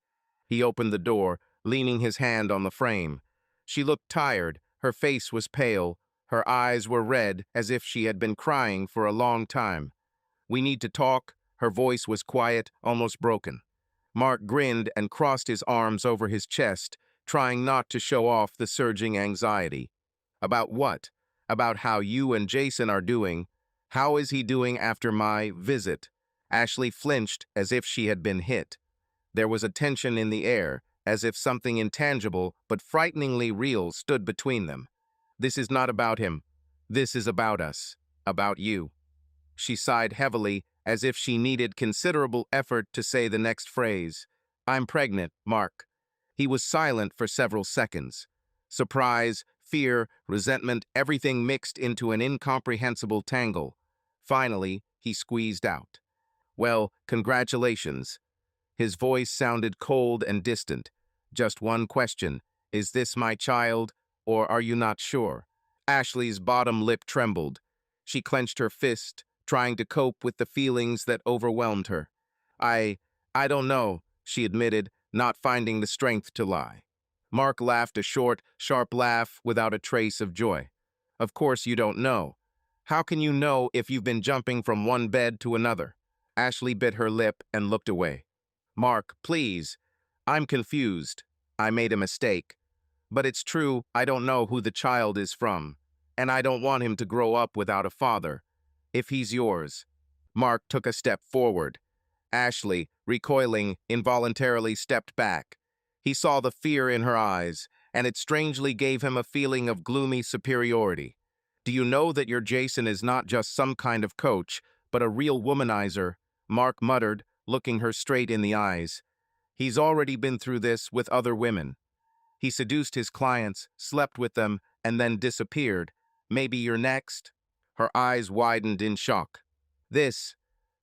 Speaker 1: He opened the door, leaning his hand on the frame. She looked tired. Her face was pale. Her eyes were red, as if she had been crying for a long time. "We need to talk." Her voice was quiet, almost broken. Mark grinned and crossed his arms over his chest, trying not to show off the surging anxiety. "About what?" "About how you and Jason are doing." "How is he doing after my visit?" Ashley flinched as if she had been hit. There was a tension in the air, as if something intangible but frighteningly real stood between them. "This is not about him. This is about us. About you." She sighed heavily, as if she needed considerable effort to say the next phrase. "I'm pregnant, Mark." He was silent for several seconds. Surprise, fear, resentment, everything mixed into an incomprehensible tangle. Finally, he squeezed out, "Well, congratulations." His voice sounded cold and distant. "Just one question. Is this my child, or are you not sure?" Ashley's bottom lip trembled. She clenched her fist, trying to cope with the feelings that overwhelmed her. I don't know," she admitted, not finding the strength to lie. Mark laughed a short, sharp laugh without a trace of joy. "Of course you don't know. How can you know if you've been jumping from one bed to another?" Ashley bit her lip and looked away. "Mark, please. I'm confused. I made a mistake. But it's true, I don't know who the child is from. And I don't want him to grow up without a father. If he's yours." Mark took a step forward. Ashley, recoiling, involuntarily stepped back. He saw the fear in her eyes, and it strangely gave him a feeling of gloomy superiority. "Do you know that your Jason is not just some kind of coach, but a real womanizer?" Mark muttered, looking her straight in the eyes. "He's already been through this with other women. He seduced his clients, slept with them, and then disappeared. Maybe you're next?" Her eyes widened in shock. This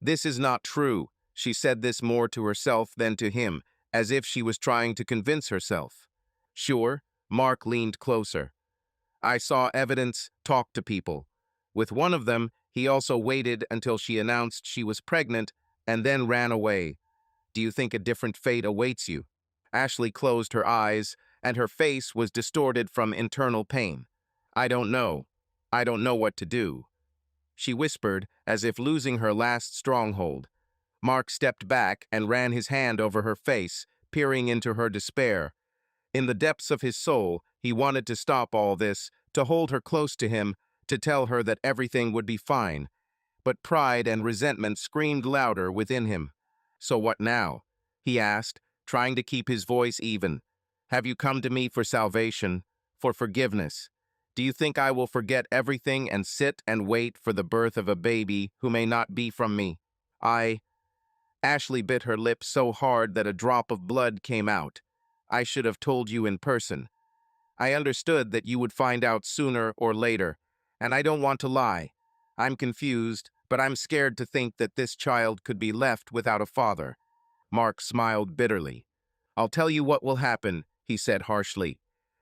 Speaker 1: is not true." She said this more to herself than to him, as if she was trying to convince herself. "Sure?" Mark leaned closer. "I saw evidence, talked to people. With one of them, he also waited until she announced she was pregnant and then ran away. Do you think a different fate awaits you?" Ashley closed her eyes, and her face was distorted from internal pain. "I don't know. I don't know what to do," she whispered, as if losing her last stronghold. Mark stepped back and ran his hand over her face, peering into her despair. In the depths of his soul, he wanted to stop all this, to hold her close to him, to tell her that everything would be fine. But pride and resentment screamed louder within him. "So what now?" he asked, trying to keep his voice even. "Have you come to me for salvation, for forgiveness? Do you think I will forget everything and sit and wait for the birth of a baby who may not be from me? Ashley bit her lip so hard that a drop of blood came out. "I should have told you in person. I understood that you would find out sooner or later, and I don't want to lie. I'm confused, but I'm scared to think that this child could be left without a father." Mark smiled bitterly. "I'll tell you what will happen," he said harshly.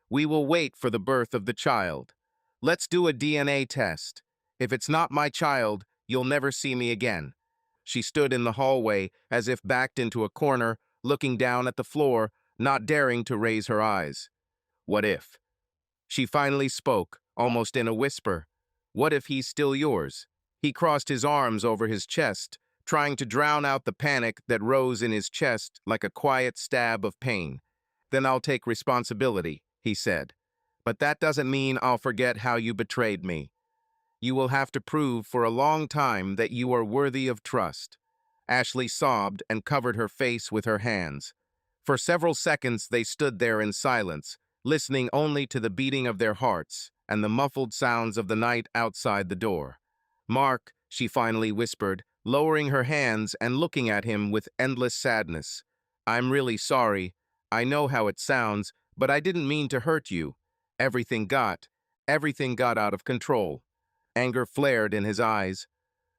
Speaker 1: "We will wait for the birth of the child. Let's do a DNA test. If it's not my child, you'll never see me again." She stood in the hallway, as if backed into a corner, looking down at the floor, not daring to raise her eyes. What if? She finally spoke, almost in a whisper. What if he's still yours? He crossed his arms over his chest, trying to drown out the panic that rose in his chest like a quiet stab of pain. Then I'll take responsibility, he said. But that doesn't mean I'll forget how you betrayed me. You will have to prove for a long time that you are worthy of trust. Ashley sobbed and covered her face with her hands. For several seconds they stood there in silence, listening only to the beating of their hearts and the muffled sounds of the night outside the door. Mark, she finally whispered, lowering her hands and looking at him with endless sadness. I'm really sorry. I know how it sounds, but I didn't mean to hurt you. Everything got out of control. Anger flared in his eyes.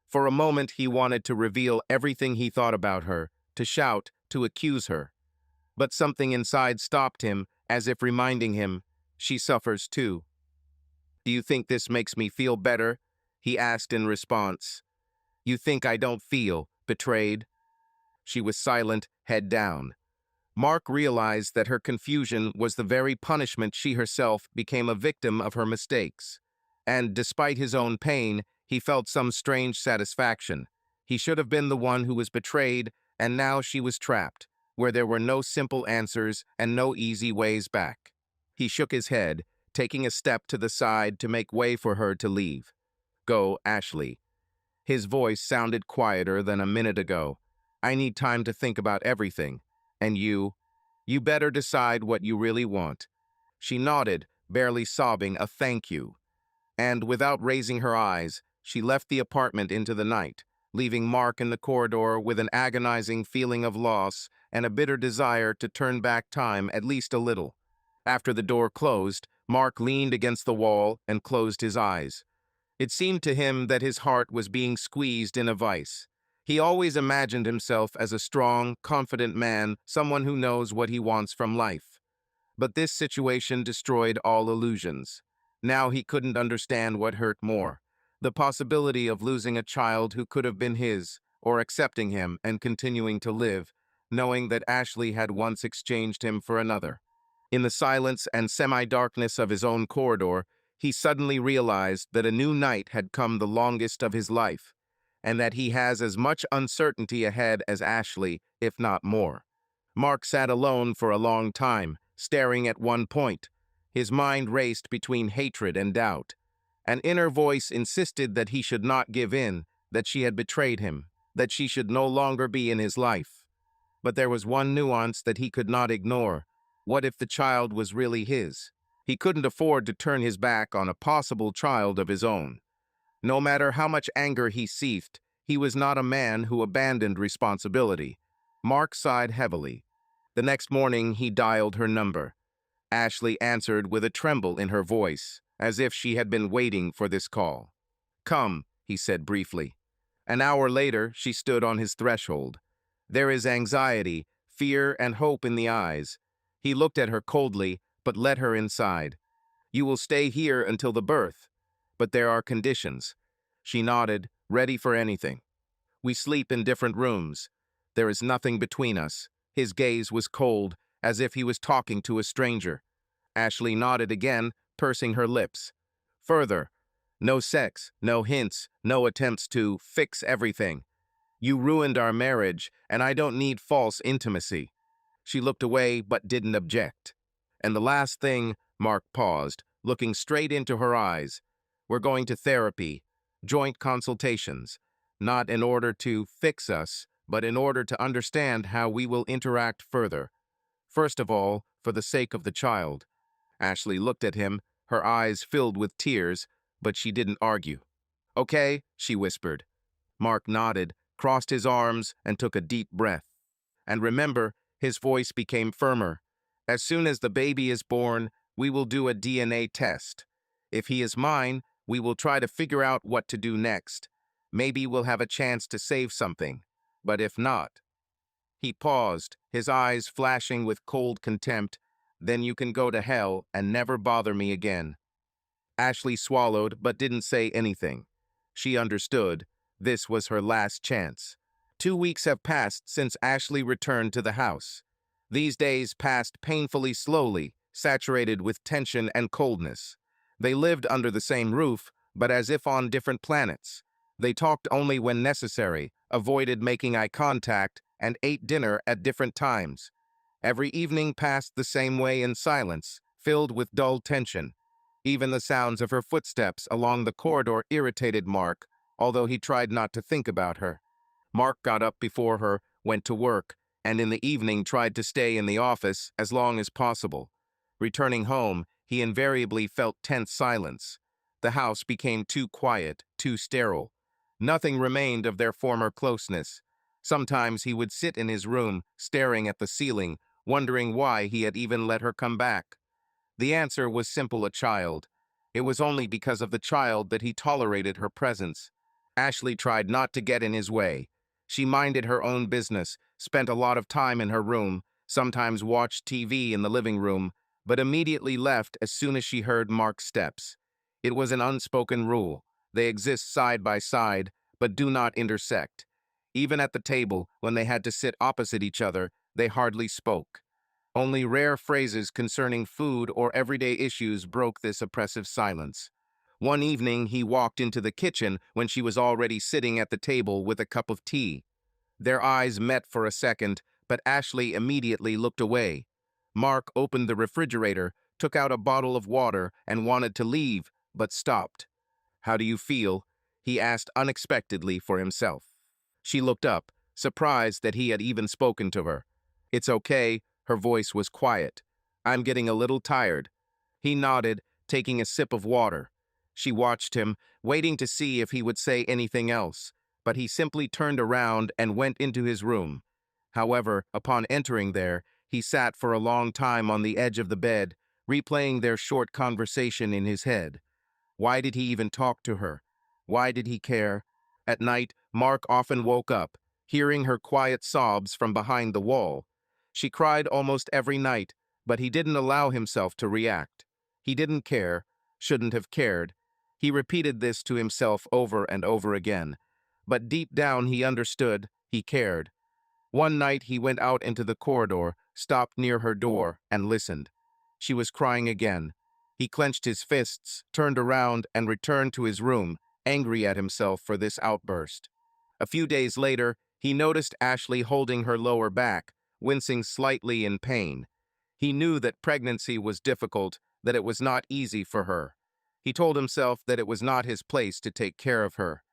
Speaker 1: For a moment he wanted to reveal everything he thought about her, to shout, to accuse her. But something inside stopped him, as if reminding him, she suffers too. Do you think this makes me feel better? He asked in response. You think I don't feel betrayed? She was silent, head down. Mark realized that her confusion was the very punishment she herself became a victim of her mistakes. And despite his own pain, he felt some strange satisfaction. He should have been the one who was betrayed, and now she was trapped, where there were no simple answers and no easy ways back. He shook his head, taking a step to the side to make way for her to leave. Go, Ashley. His voice sounded quieter than a minute ago. I need time to think about everything. And you better decide what you really want. She nodded, barely sobbing a thank you. And without raising her eyes, she left the apartment into the night, leaving Mark in the corridor with an agonizing feeling of loss and a bitter desire to turn back time at least a little. After the door closed, Mark leaned against the wall and closed his eyes. It seemed to him that his heart was being squeezed in a vice. He always imagined himself as a strong, confident man, someone who knows what he wants from life. But this situation destroyed all illusions. Now he couldn't understand what hurt more: the possibility of losing a child who could have been his, or accepting him and continuing to live, knowing that Ashley had once exchanged him for another. In the silence and semi-darkness of his own corridor, he suddenly realized that a new night had come, the longest of his life, and that he has as much uncertainty ahead as Ashley, if not more. Mark sat alone for a long time, staring at one point. His mind raced between hatred and doubt. An inner voice insisted that he should not give in, that she had betrayed him, that she should no longer be in his life. But there was one nuance that he could not ignore. What if the child was really his? He couldn't afford to turn his back on a possible child of his own. No matter how much anger he seethed, he was not a man who abandoned responsibility. Mark sighed heavily. The next morning he dialed her number. Ashley answered with a tremble in her voice, as if she had been waiting for this call. Come, he said briefly. An hour later, she stood on his threshold. There is anxiety, fear, and hope in the eyes. He looked at her coldly, but let her inside. You will stay here until the birth, but there are conditions. She nodded, ready for anything. We sleep in different rooms. There is nothing between us. His gaze was cold, as if he was talking to a stranger. Ashley nodded again, pursing her lips. Further, no sex, no hints, no attempts to fix everything. You ruined our marriage, and I don't need false intimacy. She looked away but didn't object. And the last thing, Mark paused, looking straight into her eyes. We're going to therapy, joint consultations, not in order to fix us, but in order to understand how we will interact further. First of all, for the sake of the child. Ashley looked at him, her eyes filled with tears, but she didn't argue. Okay, she whispered. Mark nodded, crossed his arms, and took a deep breath. And remember, his voice became firmer. As soon as the baby is born, we will do a DNA test. If he is mine, we will try to figure out what to do next. Maybe we'll have a chance to save something. But if not... He paused, his eyes flashing with cold contempt. Then you can go to hell and never bother me again. Ashley swallowed but didn't say anything. She understood. This was her last chance. 2 weeks have passed since Ashley returned to the house. These days passed painfully slowly, saturated with tension and coldness. They lived under the same roof, but as if on different planets. They talked only when necessary, avoided making eye contact, and ate dinner at different times. Every evening passed the same way in silence, filled with dull tension. Even the sounds of her footsteps along the corridor irritated Mark, although he tried not to think about her. Mark got up before her, went to work, and in the evening tried to stay in the office as long as possible. Returning home, he invariably felt tense silence. The house became too quiet, too sterile. Nothing remained of their former closeness. Sometimes he would sit in his room, staring at the ceiling, wondering why he had even let her come back. The answer was simple: a child. It was only because of the child that he tolerated her presence. Ashley tried not to get in his way. She minded her own business, spent a lot of time in her room, sometimes watched TV in the living room, but immediately left as soon as she heard Mark's steps. It was an unspoken rule. They exist side by side, but do not intersect. Even at the table, when they had to sit opposite each other, they hardly spoke. Only rare phrases concerning food or everyday issues broke this oppressive silence. One evening, he walked into the kitchen when she was already sitting at the table with a cup of tea. Their eyes met for a second, but Ashley immediately looked away. Mark opened the refrigerator, took out a bottle of water, and wanted to leave, but stopped. "How do you feel?" he asked unexpectedly for himself. She looked up, surprised that he had even spoken to her. "It's okay." Her voice was quiet. "I'm getting a little tired." He nodded, taking a sip of water. She watched him, waiting to see if he would say anything else, but he simply turned around and went into his room. However, upon entering there, he sat for a long time on the edge of the bed, replaying their short conversation in his head. Why did he even talk to her? Why did he care? At night, Mark often woke up, hearing her quiet sobs from behind the wall. She cried almost every night, but he didn't allow himself to react. He didn't care, shouldn't have cared. He repeated this to himself over and over again. But deep down he understood, he cared. One night he went out into the corridor, stopped near her door, and listened. She was crying again. He clenched his fists, turned around, and returned to his room, angry at himself for this outburst. A few days later, he noticed Ashley holding her lower back, wincing slightly in pain. He knew that pregnancy was difficult, that it was not easy for her. He told himself that it was not his place to take care of her.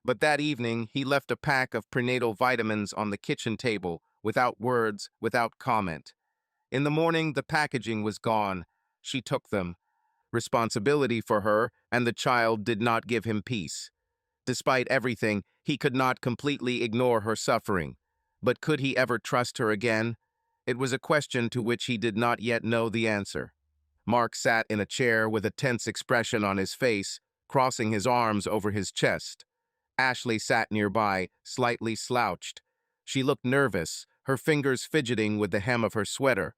Speaker 1: But that evening, he left a pack of prenatal vitamins on the kitchen table, without words, without comment. In the morning, the packaging was gone. She took them. Responsibility for her and the child did not give him peace. Despite everything, he could not completely ignore her suffering. But could he ever trust her again? It was a question to which he did not yet know the answer. Mark sat in a chair with a tense expression on his face, crossing his arms over his chest. Ashley sat nearby, slightly slouched. She looked nervous, her fingers fidgeting with the hem of her sweater.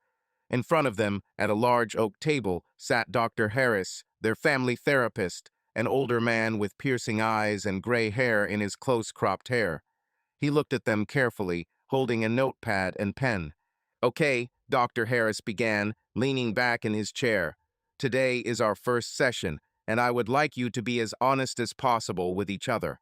Speaker 1: In front of them, at a large oak table, sat Dr. Harris, their family therapist, an older man with piercing eyes and gray hair in his close-cropped hair. He looked at them carefully, holding a notepad and pen. "Okay," Dr. Harris began, leaning back in his chair. "Today is our first session, and I would like you to be as honest as possible with each other.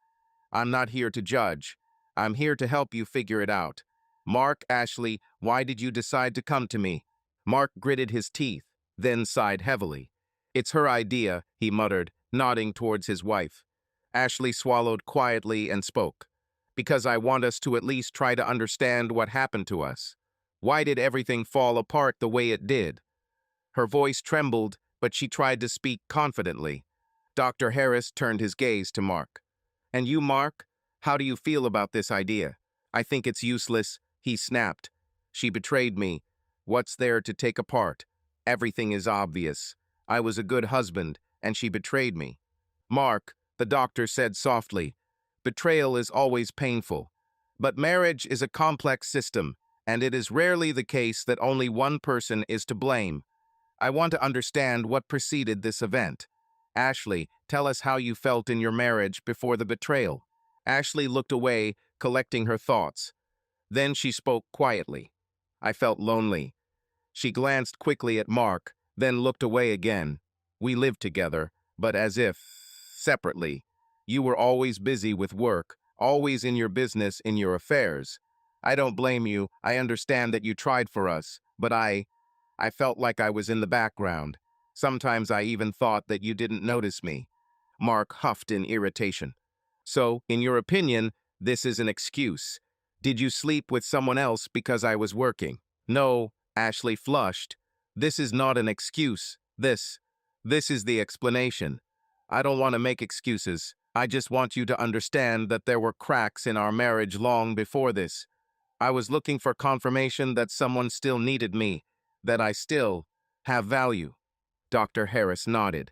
Speaker 1: I'm not here to judge. I'm here to help you figure it out. Mark, Ashley, why did you decide to come to me?" Mark gritted his teeth, then sighed heavily. "It's her idea," he muttered, nodding towards his wife. Ashley swallowed quietly and spoke. "Because I want us to at least try to understand what happened to us. Why did everything fall apart the way it did?" Her voice trembled, but she tried to speak confidently. Dr. Harris turned his gaze to Mark. "And you, Mark? How do you feel about this idea?" "I think it's useless," he snapped. "She betrayed me. What's there to take apart? Everything is obvious. I was a good husband, and she betrayed me." "Mark," the doctor said softly, "betrayal is always painful. But marriage is a complex system, and it is rarely the case that only one person is to blame. I want to understand what preceded this event. Ashley, tell us how you felt in your marriage before the betrayal." Ashley looked away, collecting her thoughts. Then she spoke quietly. I felt lonely. She glanced quickly at Mark, then looked away again. We lived together, but as if separately. You were always busy with work, always in your business, in your affairs. I don't blame you. I understand that you tried for us, but I felt like I was in the background. Sometimes I even thought that you didn't notice me. Mark huffed in irritation. So, in your opinion, this is an excuse. Did you sleep with someone else because I was working? No, Ashley flushed. This is not an excuse. This is the explanation. I don't want to make excuses. I just want you to understand that there were cracks in our marriage long before this. I was looking for confirmation that someone still needed me, that I still have value. Dr. Harris nodded.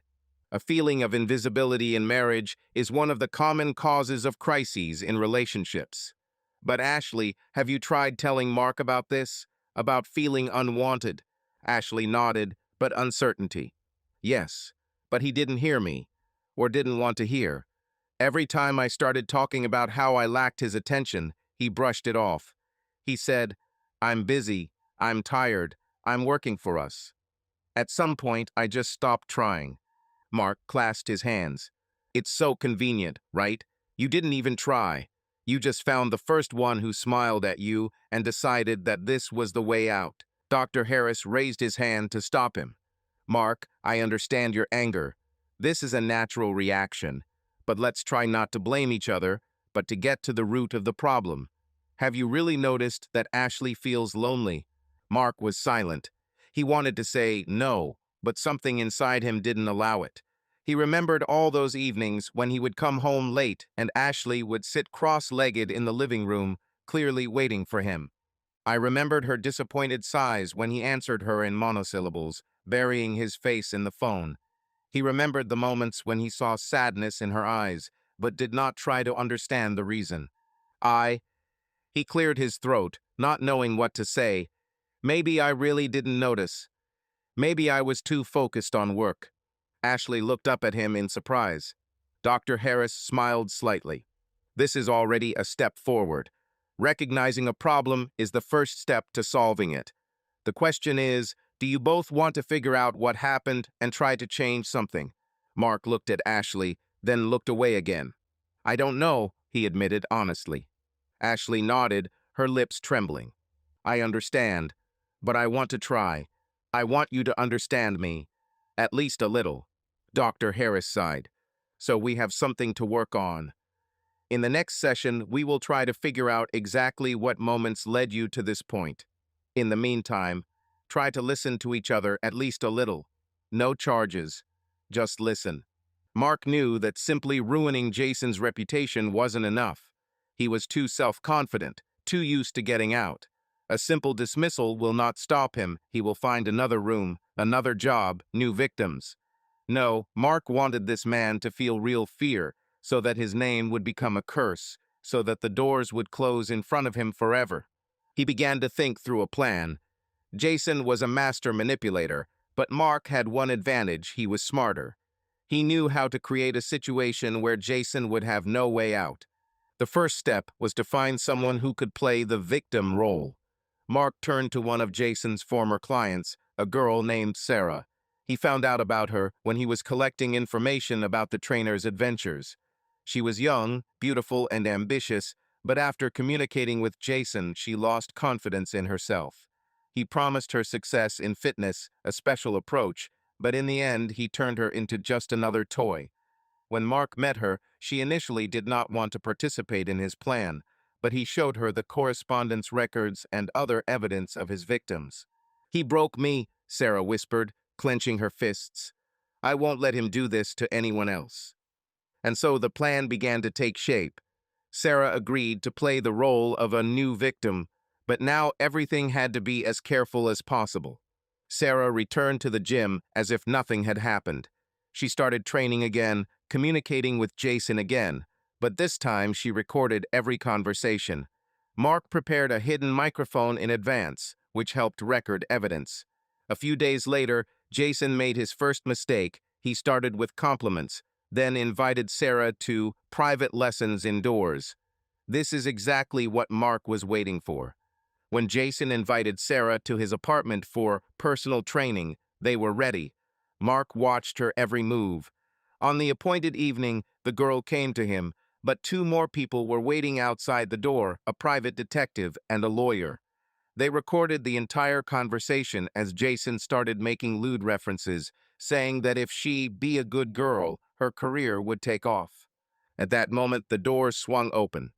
Speaker 1: A feeling of invisibility in marriage is one of the common causes of crises in relationships. But Ashley, have you tried telling Mark about this? About feeling unwanted? Ashley nodded, but uncertainty. Yes, but he didn't hear me, or didn't want to hear. Every time I started talking about how I lacked his attention, he brushed it off. He said, I'm busy, I'm tired, I'm working for us. At some point, I just stopped trying. Mark clasped his hands. It's so convenient, right? You didn't even try. You just found the first one who smiled at you and decided that this was the way out. Dr. Harris raised his hand to stop him. Mark, I understand your anger. This is a natural reaction. But let's try not to blame each other, but to get to the root of the problem. Have you really noticed that Ashley feels lonely? Mark was silent. He wanted to say no, but something inside him didn't allow it. He remembered all those evenings when he would come home late and Ashley would sit cross-legged in the living room, clearly waiting for him. I remembered her disappointed sighs when he answered her in monosyllables, burying his face in the phone. He remembered the moments when he saw sadness in her eyes, but did not try to understand the reason. He cleared his throat, not knowing what to say. Maybe I really didn't notice. Maybe I was too focused on work. Ashley looked up at him in surprise. Dr. Harris smiled slightly. This is already a step forward. Recognizing a problem is the first step to solving it. The question is, do you both want to figure out what happened and try to change something? Mark looked at Ashley, then looked away again. I don't know, he admitted honestly. Ashley nodded, her lips trembling. I understand, but I want to try. I want you to understand me, at least a little. Dr. Harris sighed. So we have something to work on. In the next session, we will try to figure out exactly what moments led you to this point. In the meantime, try to listen to each other at least a little. No charges. Just listen. Mark knew that simply ruining Jason's reputation wasn't enough. He was too self-confident, too used to getting out. A simple dismissal will not stop him. He will find another room, another job, new victims. No, Mark wanted this man to feel real fear, so that his name would become a curse, so that the doors would close in front of him forever. He began to think through a plan. Jason was a master manipulator, but Mark had one advantage: he was smarter. He knew how to create a situation where Jason would have no way out. The first step was to find someone who could play the victim role. Mark turned to one of Jason's former clients, a girl named Sarah. He found out about her when he was collecting information about the trainer's adventures. She was young, beautiful, and ambitious, but after communicating with Jason, she lost confidence in herself. He promised her success in fitness, a special approach, but in the end, he turned her into just another toy. When Mark met her, she initially did not want to participate in his plan, but he showed her the correspondence records and other evidence of his victims. He broke me, Sarah whispered, clenching her fists. I won't let him do this to anyone else. And so the plan began to take shape. Sarah agreed to play the role of a new victim, but now everything had to be as careful as possible. Sarah returned to the gym as if nothing had happened. She started training again, communicating with Jason again, but this time she recorded every conversation. Mark prepared a hidden microphone in advance, which helped record evidence. A few days later, Jason made his first mistake. He started with compliments, then invited Sarah to private lessons indoors. This is exactly what Mark was waiting for. When Jason invited Sarah to his apartment for personal training, they were ready. Mark watched her every move. On the appointed evening, the girl came to him, but two more people were waiting outside the door, a private detective and a lawyer. They recorded the entire conversation as Jason started making lewd references, saying that if she be a good girl, her career would take off. At that moment, the door swung open.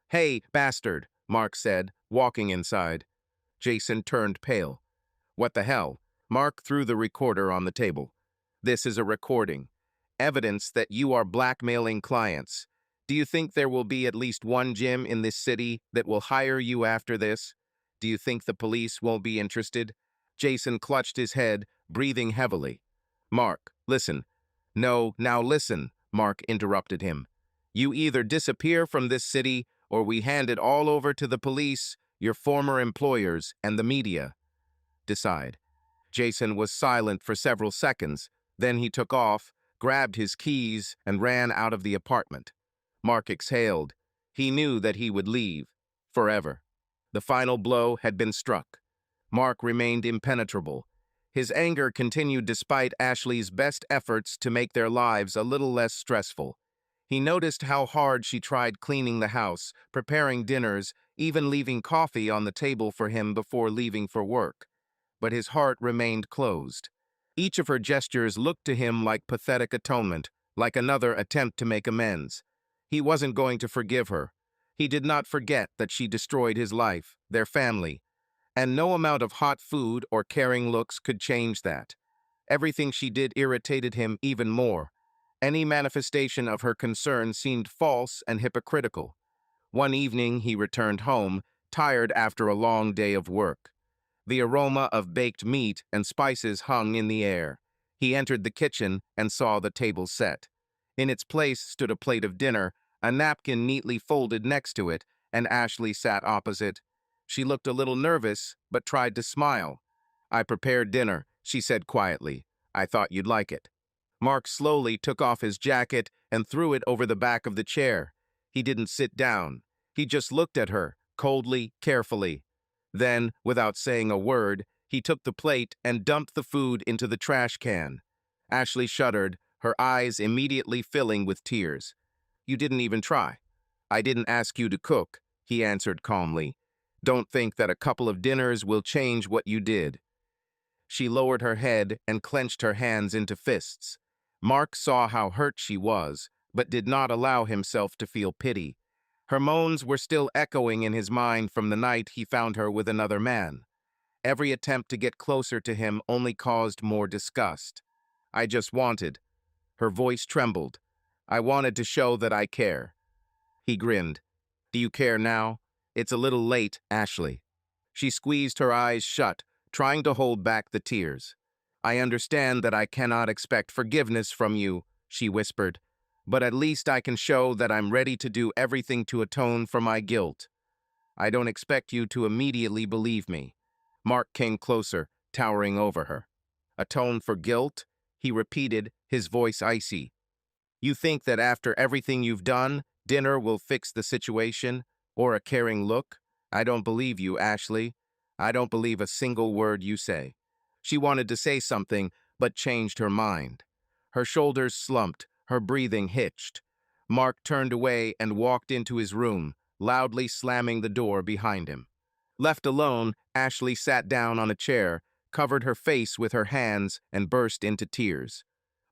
Speaker 1: "Hey, bastard," Mark said, walking inside. Jason turned pale. "What the hell?" Mark threw the recorder on the table. "This is a recording. Evidence that you are blackmailing clients. Do you think there will be at least one gym in this city that will hire you after this? Do you think the police won't be interested?" Jason clutched his head, breathing heavily. "Mark, listen." "No, now listen," Mark interrupted him. "You either disappear from this city or we hand it all over to the police, your former employers, and the media. Decide." Jason was silent for several seconds. Then he took off, grabbed his keys, and ran out of the apartment. Mark exhaled. He knew that he would leave. Forever. The final blow had been struck. Mark remained impenetrable. His anger continued despite Ashley's best efforts to make their lives a little less stressful. He noticed how hard she tried cleaning the house, preparing dinners, even leaving coffee on the table for him before leaving for work. But his heart remained closed. Each of her gestures looked to him like pathetic atonement, like another attempt to make amends. He wasn't going to forgive her. He did not forget that she destroyed his life, their family, and no amount of hot food or caring looks could change that. Everything she did irritated him even more. Any manifestation of her concern seemed false and hypocritical. One evening he returned home, tired after a long day of work. The aroma of baked meat and spices hung in the air. He entered the kitchen and saw the table set. In its place stood a plate of dinner, a napkin neatly folded next to it, and Ashley sat opposite. She looked a little nervous, but tried to smile. "I prepared dinner," she said quietly. "I thought you'd like it." Mark slowly took off his jacket and threw it over the back of the chair. He didn't sit down. He just looked at her, coldly, carefully. Then, without saying a word, he took the plate and dumped the food into the trash can. Ashley shuddered, her eyes immediately filling with tears. "You didn't even try." "I didn't ask you to cook," he answered calmly. "Don't think that a couple of dinners will change what you did." She lowered her head and clenched her hands into fists. Mark saw how hurt she was, but did not allow himself to feel pity. Her moans were still echoing in his mind from the night he found her with another man. Every attempt to get closer to him only caused more disgust. "I just wanted." Her voice trembled. "I wanted to show that I care." He grinned. "Do you care now? It's a little late, Ashley." She squeezed her eyes shut, trying to hold back the tears. "I understand that I cannot expect forgiveness from you," she whispered, "but at least I can show that I'm ready to do everything to atone for my guilt. I don't expect you to immediately believe me." Mark came closer, towering over her. "Atone for guilt?" he repeated, his voice icy. "You think that after everything you've done, dinner will fix the situation, or a caring look? I don't believe you, Ashley. I don't believe a single word you say." She wanted to say something, but changed her mind. Her shoulders slumped, her breathing hitched. Mark turned away and walked into his room, loudly slamming the door behind him. Left alone, Ashley sat down on a chair, covered her face with her hands, and burst into tears.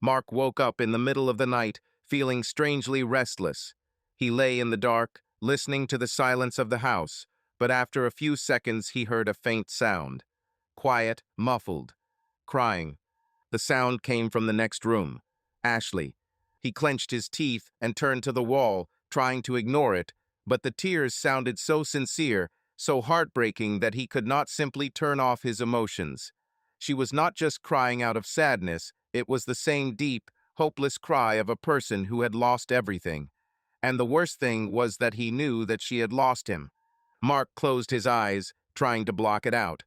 Speaker 1: Mark woke up in the middle of the night, feeling strangely restless. He lay in the dark, listening to the silence of the house, but after a few seconds he heard a faint sound. Quiet, muffled. Crying. The sound came from the next room. Ashley. He clenched his teeth and turned to the wall, trying to ignore it, but the tears sounded so sincere, so heartbreaking that he could not simply turn off his emotions. She was not just crying out of sadness, it was the same deep, hopeless cry of a person who had lost everything. And the worst thing was that he knew that she had lost him. Mark closed his eyes, trying to block it out.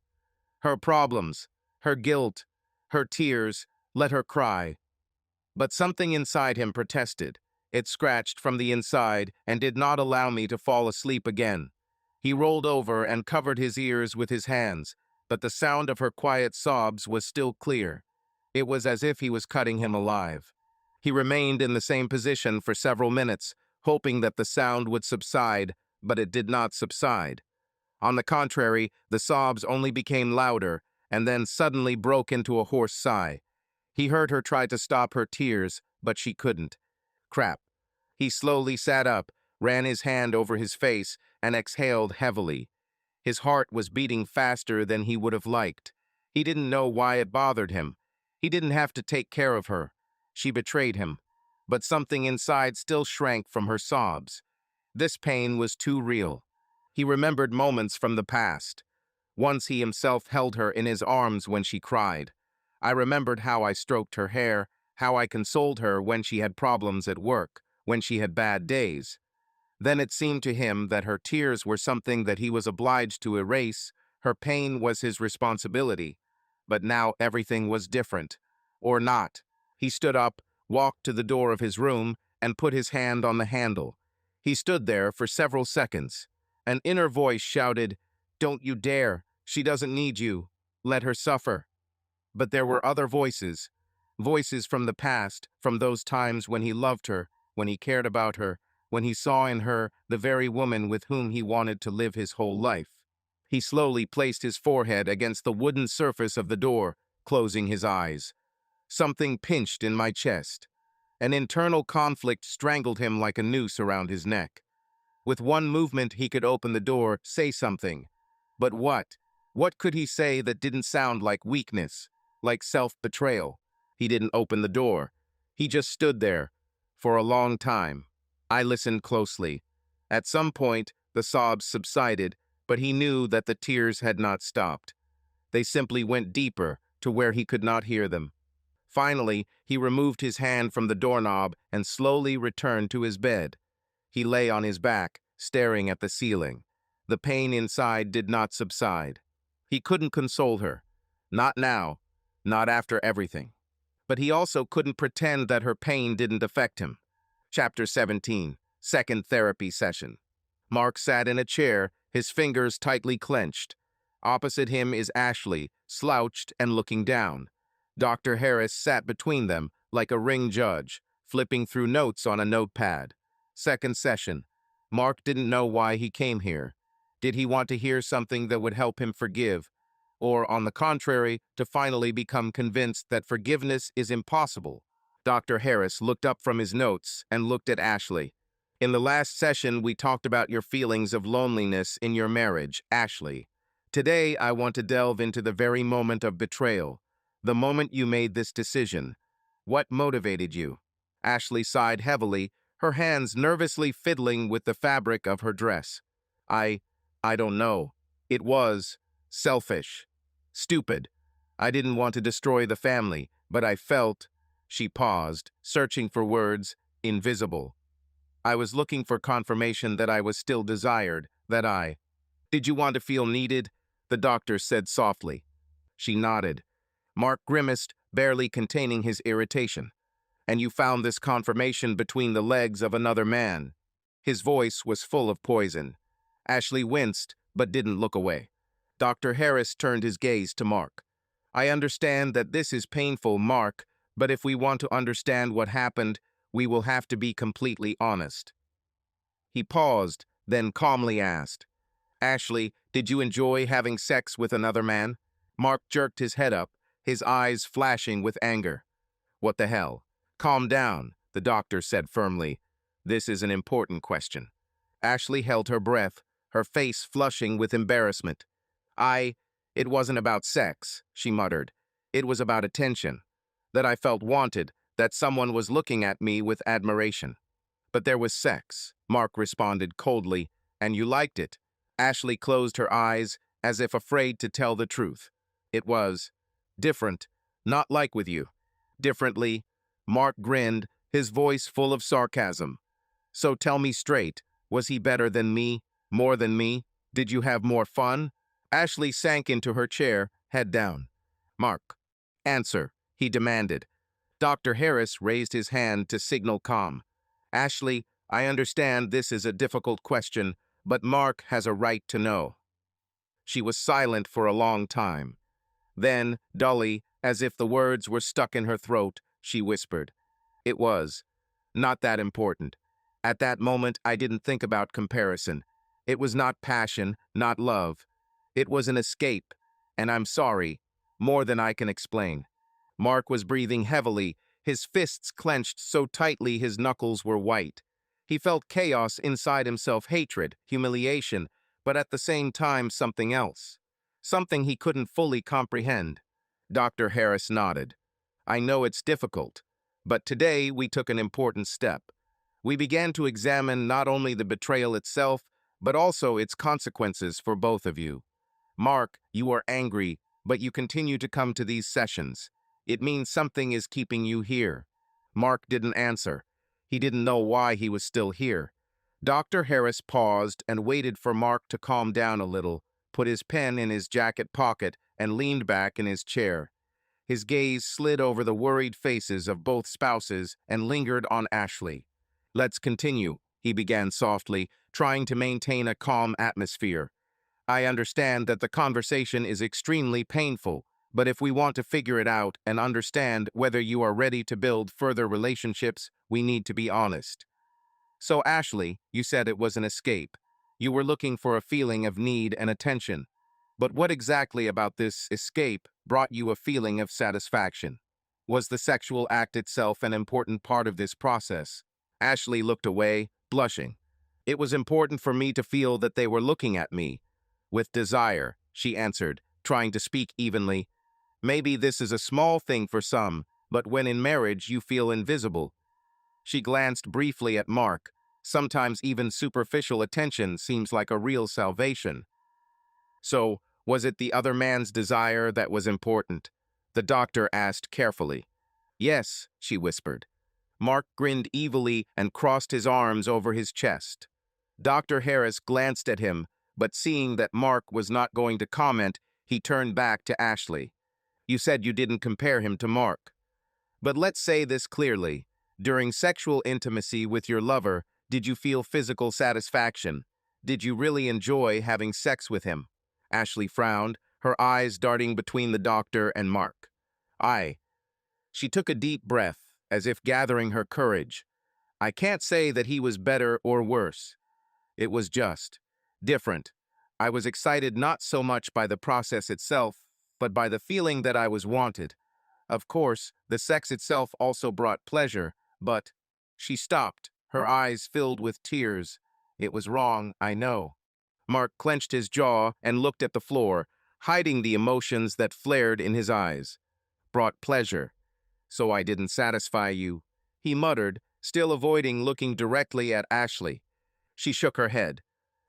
Speaker 1: Her problems, her guilt, her tears, let her cry. But something inside him protested. It scratched from the inside and did not allow me to fall asleep again. He rolled over and covered his ears with his hands, but the sound of her quiet sobs was still clear. It was as if he was cutting him alive. He remained in the same position for several minutes, hoping that the sound would subside, but it did not subside. On the contrary, the sobs only became louder, and then suddenly broke into a hoarse sigh. He heard her try to stop her tears, but she couldn't. Crap. He slowly sat up, ran his hand over his face, and exhaled heavily. His heart was beating faster than he would have liked. He didn't know why it bothered him. He didn't have to take care of her. She betrayed him. But something inside still shrank from her sobs. This pain was too real. He remembered moments from the past. Once he himself held her in his arms when she cried. I remembered how I stroked her hair, how I consoled her when she had problems at work, when she had bad days. Then it seemed to him that her tears were something that he was obliged to erase, her pain was his responsibility. But now everything was different. Or not. He stood up, walked to the door of his room, and put his hand on the handle. He stood there for several seconds. An inner voice shouted, "Don't you dare. She doesn't need you. Let her suffer." But there were other voices. Voices from the past, from those times when he loved her, when he cared about her, when he saw in her the very woman with whom he wanted to live his whole life. He slowly placed his forehead against the wooden surface of the door, closing his eyes. Something pinched in my chest. An internal conflict strangled him like a noose around his neck. With one movement, he could open the door, say something. But what? What could he say that didn't sound like weakness, like self-betrayal? He didn't open the door. He just stood there. For a long time. I listened closely. At some point, the sobs subsided, but he knew that the tears had not stopped. They simply went deeper, to where he could not hear them. Finally, he removed his hand from the doorknob and slowly returned to his bed. He lay on his back, staring at the ceiling. The pain inside did not subside. He couldn't console her. Not now. Not after everything. But he also couldn't pretend that her pain didn't affect him. Chapter 17, Second Therapy Session. Mark sat in a chair, his fingers tightly clenched. Opposite him is Ashley, slouched and looking down. Dr. Harris sat between them, like a ring judge, flipping through notes on a notepad. Second session. Mark didn't know why he came here. Did he want to hear something that would help him forgive? Or, on the contrary, to finally become convinced that forgiveness is impossible? Dr. Harris looked up from his notes and looked at Ashley. In the last session, we talked about your feelings of loneliness in your marriage, Ashley. Today, I want to delve into the very moment of betrayal. The moment you made this decision. What motivated you? Ashley sighed heavily, her hands nervously fiddling with the fabric of her dress. I don't know. It was selfish. Stupid. I didn't want to destroy the family, but I felt... She paused, searching for words, invisible. I was looking for confirmation that I was still desired, that I... Did you want to feel needed? The doctor said softly. She nodded. Mark grimaced, barely containing his irritation. And you found this confirmation between the legs of another man. His voice was full of poison. Ashley winced, but didn't look away. Dr. Harris turned his gaze to Mark. I understand that this is painful, Mark, but if we want to understand what happened, we will have to be completely honest. He paused, then calmly asked, Ashley, did you enjoy having sex with another man? Mark jerked his head up, his eyes flashing with anger. What the hell? Calm down, the doctor said firmly. This is an important question. Ashley held her breath, her face flushing with embarrassment. It wasn't about sex, she muttered. It was about attention. That I felt wanted, that someone was looking at me with admiration. But there was sex, Mark responded coldly, and you liked it. Ashley closed her eyes, as if afraid to tell the truth. It was different, not like with you. Differently, Mark grinned, his voice full of sarcasm. So tell me straight, was he better than me, more than me? Did you have more fun? Ashley sank into her chair, head down. Mark, answer, he demanded. Dr. Harris raised his hand to signal calm. Ashley, I understand this is a difficult question, but Mark has a right to know. She was silent for a long time. Then, dully, as if the words were stuck in her throat, she whispered, "It was. Not that important. At that moment, I didn't think about comparison. It was not passion, not love. It was an escape, and I'm sorry, more than I can explain." Mark was breathing heavily, his fists clenched so tightly his knuckles were white. He felt chaos inside himself, hatred, humiliation, but at the same time something else. Something he couldn't fully comprehend. Dr. Harris nodded. "I know it's difficult, but today we took an important step. We began to examine not only the betrayal itself, but also its consequences for both of you. Mark, you are angry, but you continue to come to these sessions. It means something is keeping you here." Mark didn't answer. He didn't know why he was still here. Dr. Harris paused and waited for Mark to calm down a little, put his pen in his jacket pocket, and leaned back in his chair. His gaze slid over the worried faces of both spouses and lingered on Ashley. "Let's continue," he began softly, trying to maintain a calm atmosphere. "I understand that the conversation is extremely painful, but if we want to figure it out and understand whether you are ready to build further relationships, we need to be honest. So, Ashley, you said it was an escape. You were looking for a feeling of need and attention. But what exactly about this escape brought you a feeling of satisfaction? Was the sexual act itself an important part of this process?" Ashley looked away, blushing. "It was important for me to feel that they were looking at me with desire," she answered, trying to speak evenly. "Maybe this is a small thing for some, but when in marriage you feel invisible." She glanced briefly at Mark. Sometimes even superficial attention seems like a real salvation. "So, was it the other man's desire that was important?" the doctor asked carefully. "Yes," she whispered. Mark grinned evilly and crossed his arms over his chest. Dr. Harris glanced at him, but seeing that Mark was not going to comment, he turned back to Ashley. "You said you didn't compare him to Mark. But let's say this clearly. During sexual intimacy with your lover, did you feel physical satisfaction? Did you really enjoy having sex with him?" Ashley frowned, her eyes darting between the doctor and Mark. "I." She took a deep breath, as if gathering her courage. "I can't say that he was better or worse. It was just different. I was excited not so much by the process itself, but by the feeling that I was wanted. Of course, the sex itself also brought pleasure, but—" She stopped, her eyes filled with tears. "It was wrong, I know." Mark clenched his jaw and looked at the floor, hiding the emotions that flared in his eyes. "Brought pleasure. So I didn't satisfy you," he muttered, still avoiding looking directly at Ashley. She shook her head.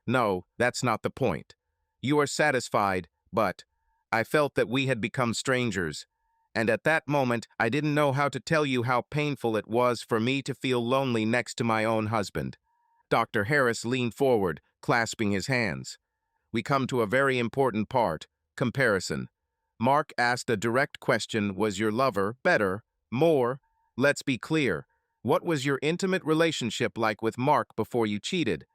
Speaker 1: "No, that's not the point. You are satisfied, but I felt that we had become strangers. And at that moment, I didn't know how to tell you how painful it was for me to feel lonely next to my own husband." Dr. Harris leaned forward, clasping his hands. "We come to a very important part, comparison. Mark asked a direct question: was your lover better, more? Let's be clear. What was your intimate relationship like with Mark before you cheated?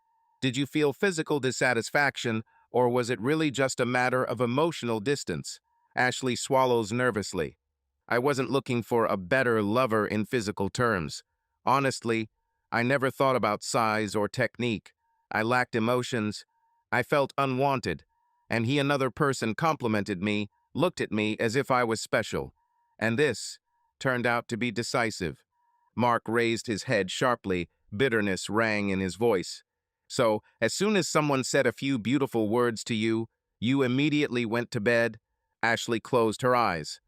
Speaker 1: Did you feel physical dissatisfaction, or was it really just a matter of emotional distance?" Ashley swallows nervously. "I wasn't looking for a better lover in physical terms. Honestly, I never thought about size or technique. I lacked emotions. I felt unwanted, and he, another person, complimented me, looked at me as if I was special. And this turned out to be decisive." Mark raised his head sharply, bitterness rang in his voice. "So, as soon as someone said a few beautiful words to you, you immediately went to bed?" Ashley closed her eyes.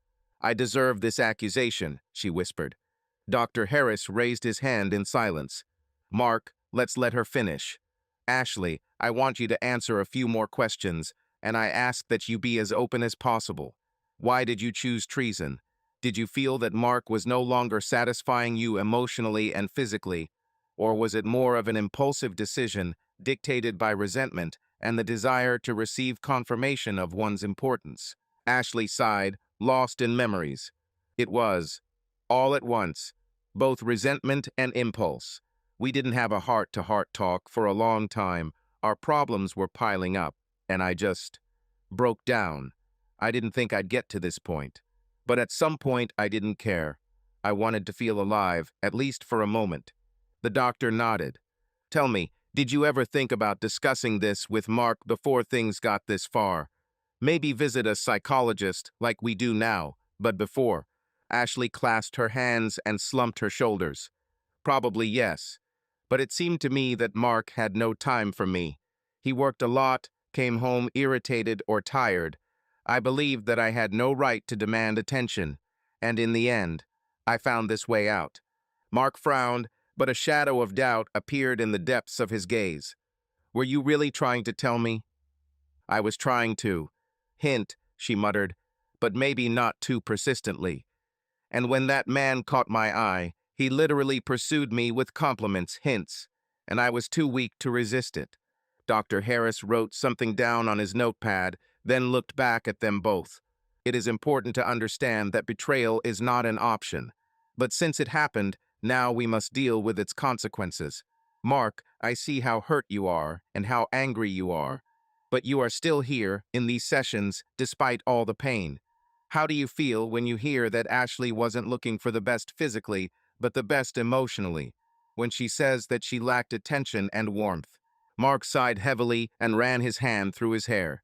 Speaker 1: "I deserve this accusation," she whispered. Dr. Harris raised his hand in silence. "Mark, let's let her finish. Ashley, I want you to answer a few more questions, and I ask that you be as open as possible. Why did you choose treason? Did you feel that Mark was no longer satisfying you emotionally and physically, or was it more of an impulsive decision dictated by resentment and the desire to receive confirmation of one's importance?" Ashley sighed, lost in memories. "It was, all at once, both resentment and impulse. We didn't have a heart-to-heart talk for a long time. Our problems were piling up, and I just broke down. I didn't think I'd get to this point. But at some point, I didn't care. I wanted to feel alive, at least for a moment. The doctor nodded. Tell me, did you ever think about discussing this with Mark before things got this far? Maybe visit a psychologist like we do now, but before. Ashley clasped her hands and slumped her shoulders. Probably yes. But it seemed to me that Mark had no time for me. He worked a lot, came home irritated or tired. I believed that I had no right to demand attention, and in the end, I found this way out. Mark frowned, but a shadow of doubt appeared in the depths of his gaze. Were you really trying to tell me? I was trying to. Hint, she muttered, but maybe not too persistently. And when that man caught my eye, he literally pursued me with compliments, hints, and I was too weak to resist it. Dr. Harris wrote something down on his notepad, then looked back at them both. It is important to understand that betrayal is not an option. But since it happened, now we must deal with its consequences. Mark, I see how hurt you are and how angry you are. But you are still here in these sessions despite all the pain. How do you feel when you hear that Ashley wasn't looking for the best physically, but the best emotionally? When she says that she lacked attention and warmth? Mark sighed heavily and ran his hand through his hair.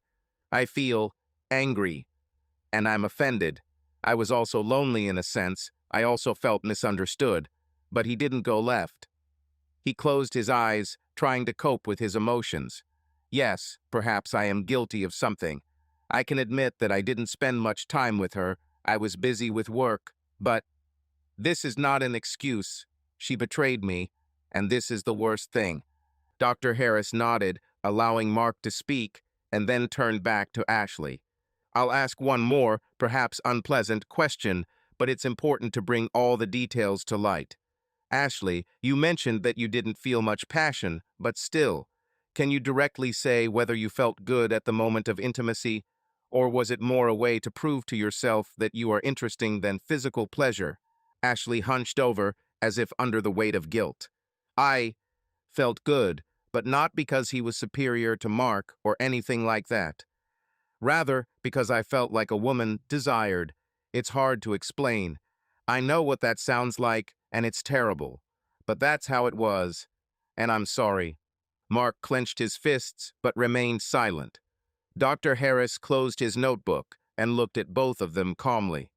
Speaker 1: I feel angry, and I'm offended. I was also lonely in a sense. I also felt misunderstood. But he didn't go left. He closed his eyes, trying to cope with his emotions. Yes, perhaps I am guilty of something. I can admit that I didn't spend much time with her. I was busy with work. But this is not an excuse. She betrayed me, and this is the worst thing. Dr. Harris nodded, allowing Mark to speak, and then turned back to Ashley. I'll ask one more, perhaps unpleasant, question, but it's important to bring all the details to light. Ashley, you mentioned that you didn't feel much passion, but still, can you directly say whether you felt good at the moment of intimacy, or was it more a way to prove to yourself that you are interesting than physical pleasure? Ashley hunched over, as if under the weight of guilt. I felt good, but not because he was superior to Mark or anything like that. Rather, because I felt like a woman desired. It's hard to explain. I know what that sounds like, and it's terrible. But that's how it was, and I'm sorry. Mark clenched his fists, but remained silent. Dr. Harris closed his notebook and looked at both of them calmly.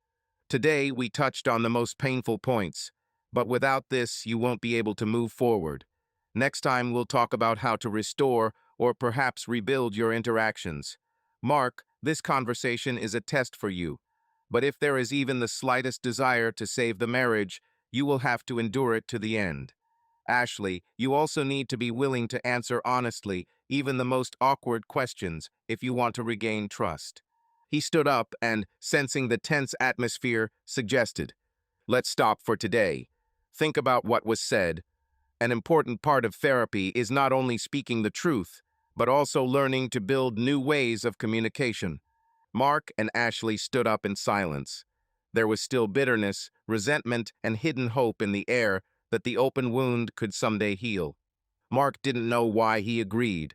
Speaker 1: Today, we touched on the most painful points, but without this, you won't be able to move forward. Next time, we'll talk about how to restore or perhaps rebuild your interactions. Mark, this conversation is a test for you, but if there is even the slightest desire to save the marriage, you will have to endure it to the end. Ashley, you also need to be willing to answer honestly, even the most awkward questions, if you want to regain trust. He stood up and, sensing the tense atmosphere, suggested, let's stop for today. Think about what was said. An important part of therapy is not only speaking the truth, but also learning to build new ways of communication. Mark and Ashley stood up in silence. There was still bitterness, resentment, and hidden hope in the air that the open wound could someday heal. Mark didn't know why he agreed.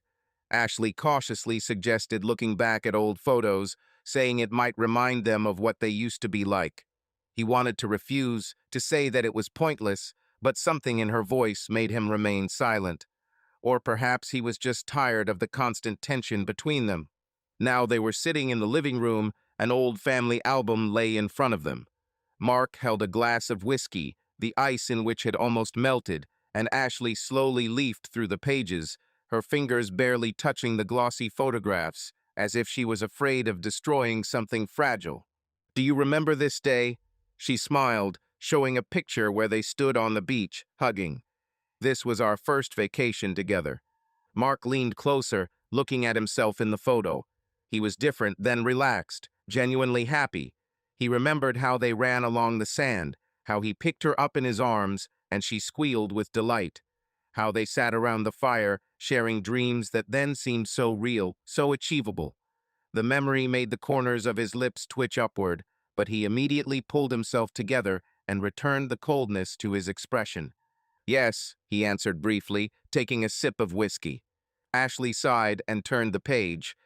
Speaker 1: Ashley cautiously suggested looking back at old photos, saying it might remind them of what they used to be like. He wanted to refuse, to say that it was pointless, but something in her voice made him remain silent. Or perhaps he was just tired of the constant tension between them. Now they were sitting in the living room, an old family album lay in front of them. Mark held a glass of whiskey, the ice in which had almost melted, and Ashley slowly leafed through the pages, her fingers barely touching the glossy photographs, as if she was afraid of destroying something fragile. Do you remember this day? She smiled, showing a picture where they stood on the beach, hugging. This was our first vacation together. Mark leaned closer, looking at himself in the photo. He was different, then relaxed, genuinely happy. He remembered how they ran along the sand, how he picked her up in his arms, and she squealed with delight. How they sat around the fire, sharing dreams that then seemed so real, so achievable. The memory made the corners of his lips twitch upward, but he immediately pulled himself together and returned the coldness to his expression. Yes, he answered briefly, taking a sip of whiskey. Ashley sighed and turned the page.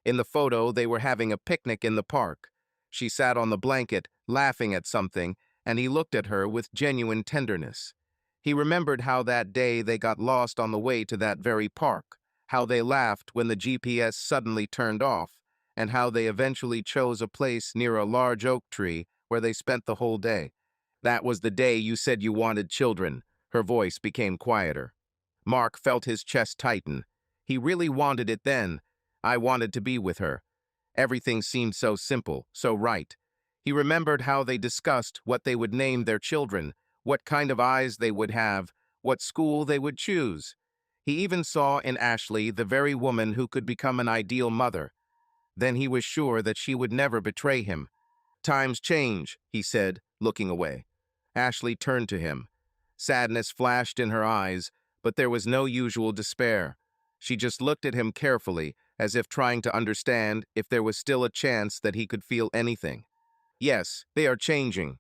Speaker 1: In the photo, they were having a picnic in the park. She sat on the blanket, laughing at something, and he looked at her with genuine tenderness. He remembered how that day they got lost on the way to that very park, how they laughed when the GPS suddenly turned off, and how they eventually chose a place near a large oak tree where they spent the whole day. That was the day you said you wanted children. Her voice became quieter. Mark felt his chest tighten. He really wanted it then. I wanted to be with her. Everything seemed so simple, so right. He remembered how they discussed what they would name their children, what kind of eyes they would have, what school they would choose. He even saw in Ashley the very woman who could become an ideal mother. Then he was sure that she would never betray him. Times change, he said, looking away. Ashley turned to him. Sadness flashed in her eyes, but there was no usual despair. She just looked at him carefully, as if trying to understand if there was still a chance that he could feel anything. Yes, they are changing,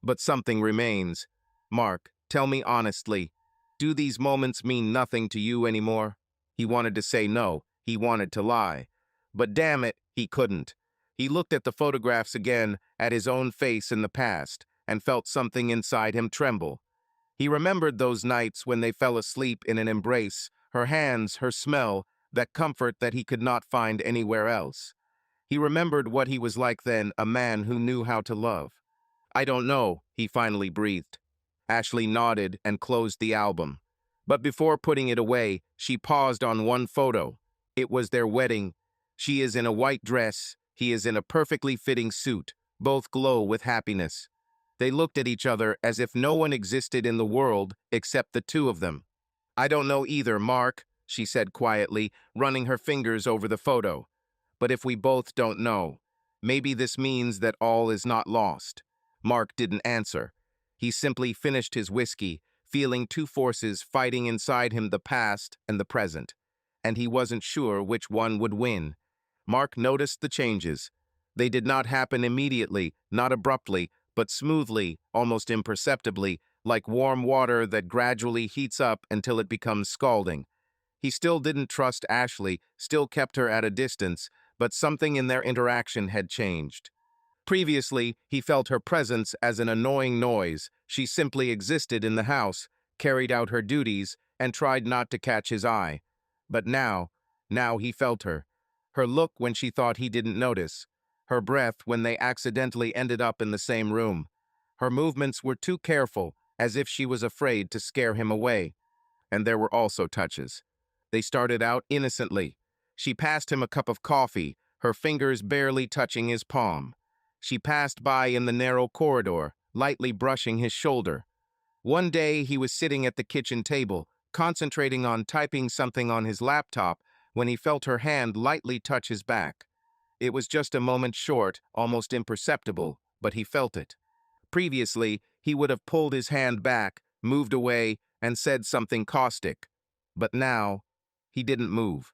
Speaker 1: but something remains. Mark, tell me honestly, do these moments mean nothing to you anymore? He wanted to say no, he wanted to lie. But damn it, he couldn't. He looked at the photographs again, at his own face in the past, and felt something inside him tremble. He remembered those nights when they fell asleep in an embrace, her hands, her smell, that comfort that he could not find anywhere else. He remembered what he was like then, a man who knew how to love. I don't know, he finally breathed. Ashley nodded and closed the album. But before putting it away, she paused on one photo. It was their wedding. She is in a white dress, he is in a perfectly fitting suit, both glow with happiness. They looked at each other as if no one existed in the world except the two of them. I don't know either, Mark, she said quietly, running her fingers over the photo. But if we both don't know, maybe this means that all is not lost. Mark didn't answer. He simply finished his whiskey, feeling two forces fighting inside him, the past and the present. And he wasn't sure which one would win. Mark noticed the changes. They did not happen immediately, not abruptly, but smoothly, almost imperceptibly, like warm water that gradually heats up until it becomes scalding. He still didn't trust Ashley, still kept her at a distance, but something in their interaction had changed. Previously, he felt her presence as an annoying noise. She simply existed in the house, carried out her duties, and tried not to catch his eye. But now he felt her. Her look when she thought he didn't notice. Her breath when they accidentally ended up in the same room. Her movements were too careful, as if she was afraid to scare him away. And there were also touches. They started out innocently. She passed him a cup of coffee, her fingers barely touching his palm. She passed by in the narrow corridor, lightly brushing his shoulder. One day he was sitting at the kitchen table, concentrating on typing something on his laptop, when he felt her hand lightly touch his back. It was just a moment short, almost imperceptible, but he felt it. Previously, he would have pulled his hand back, moved away, and said something caustic. But now, he didn't move.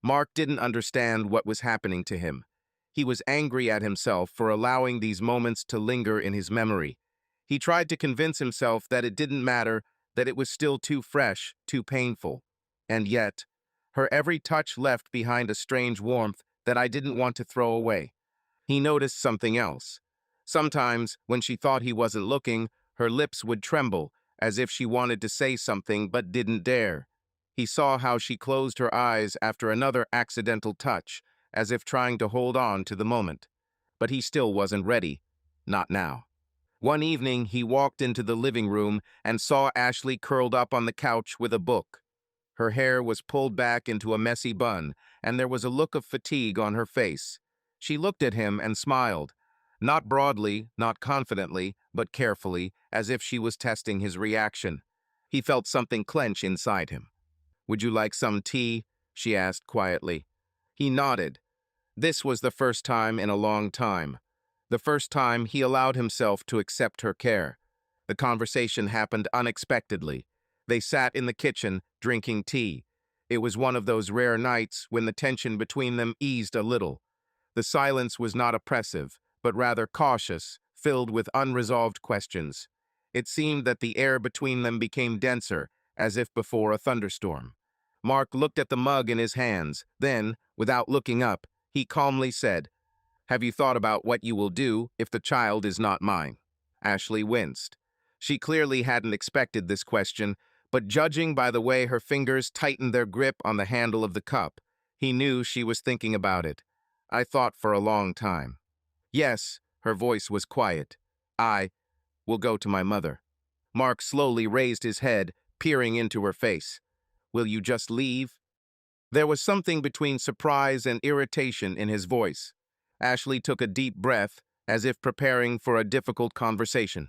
Speaker 1: Mark didn't understand what was happening to him. He was angry at himself for allowing these moments to linger in his memory. He tried to convince himself that it didn't matter, that it was still too fresh, too painful. And yet, her every touch left behind a strange warmth that I didn't want to throw away. He noticed something else. Sometimes, when she thought he wasn't looking, her lips would tremble, as if she wanted to say something but didn't dare. He saw how she closed her eyes after another accidental touch, as if trying to hold on to the moment. But he still wasn't ready. Not now. One evening, he walked into the living room and saw Ashley curled up on the couch with a book. Her hair was pulled back into a messy bun, and there was a look of fatigue on her face. She looked at him and smiled. Not broadly, not confidently, but carefully, as if she was testing his reaction. He felt something clench inside him. "Would you like some tea?" she asked quietly. He nodded. This was the first time in a long time. The first time he allowed himself to accept her care. The conversation happened unexpectedly. They sat in the kitchen, drinking tea. It was one of those rare nights when the tension between them eased a little. The silence was not oppressive, but rather cautious, filled with unresolved questions. It seemed that the air between them became denser, as if before a thunderstorm. Mark looked at the mug in his hands. Then, without looking up, he calmly said, "Have you thought about what you will do if the child is not mine?" Ashley winced. She clearly hadn't expected this question, but judging by the way her fingers tightened their grip on the handle of the cup, he knew she was thinking about it. "I thought for a long time." "Yes," her voice was quiet. "I will go to my mother." Mark slowly raised his head, peering into her face. "Will you just leave?" There was something between surprise and irritation in his voice. Ashley took a deep breath, as if preparing for a difficult conversation.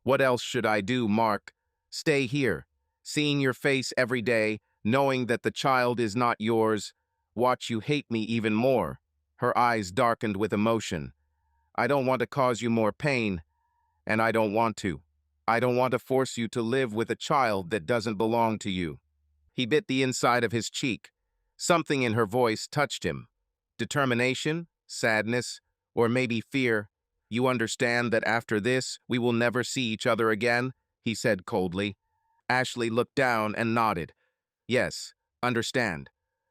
Speaker 1: "What else should I do, Mark? Stay here, seeing your face every day, knowing that the child is not yours, watch you hate me even more." Her eyes darkened with emotion. "I don't want to cause you more pain, and I don't want to. I don't want to force you to live with a child that doesn't belong to you." He bit the inside of his cheek. Something in her voice touched him. Determination, sadness, or maybe fear. "You understand that after this, we will never see each other again?" he said coldly. Ashley looked down and nodded. "Yes, understand."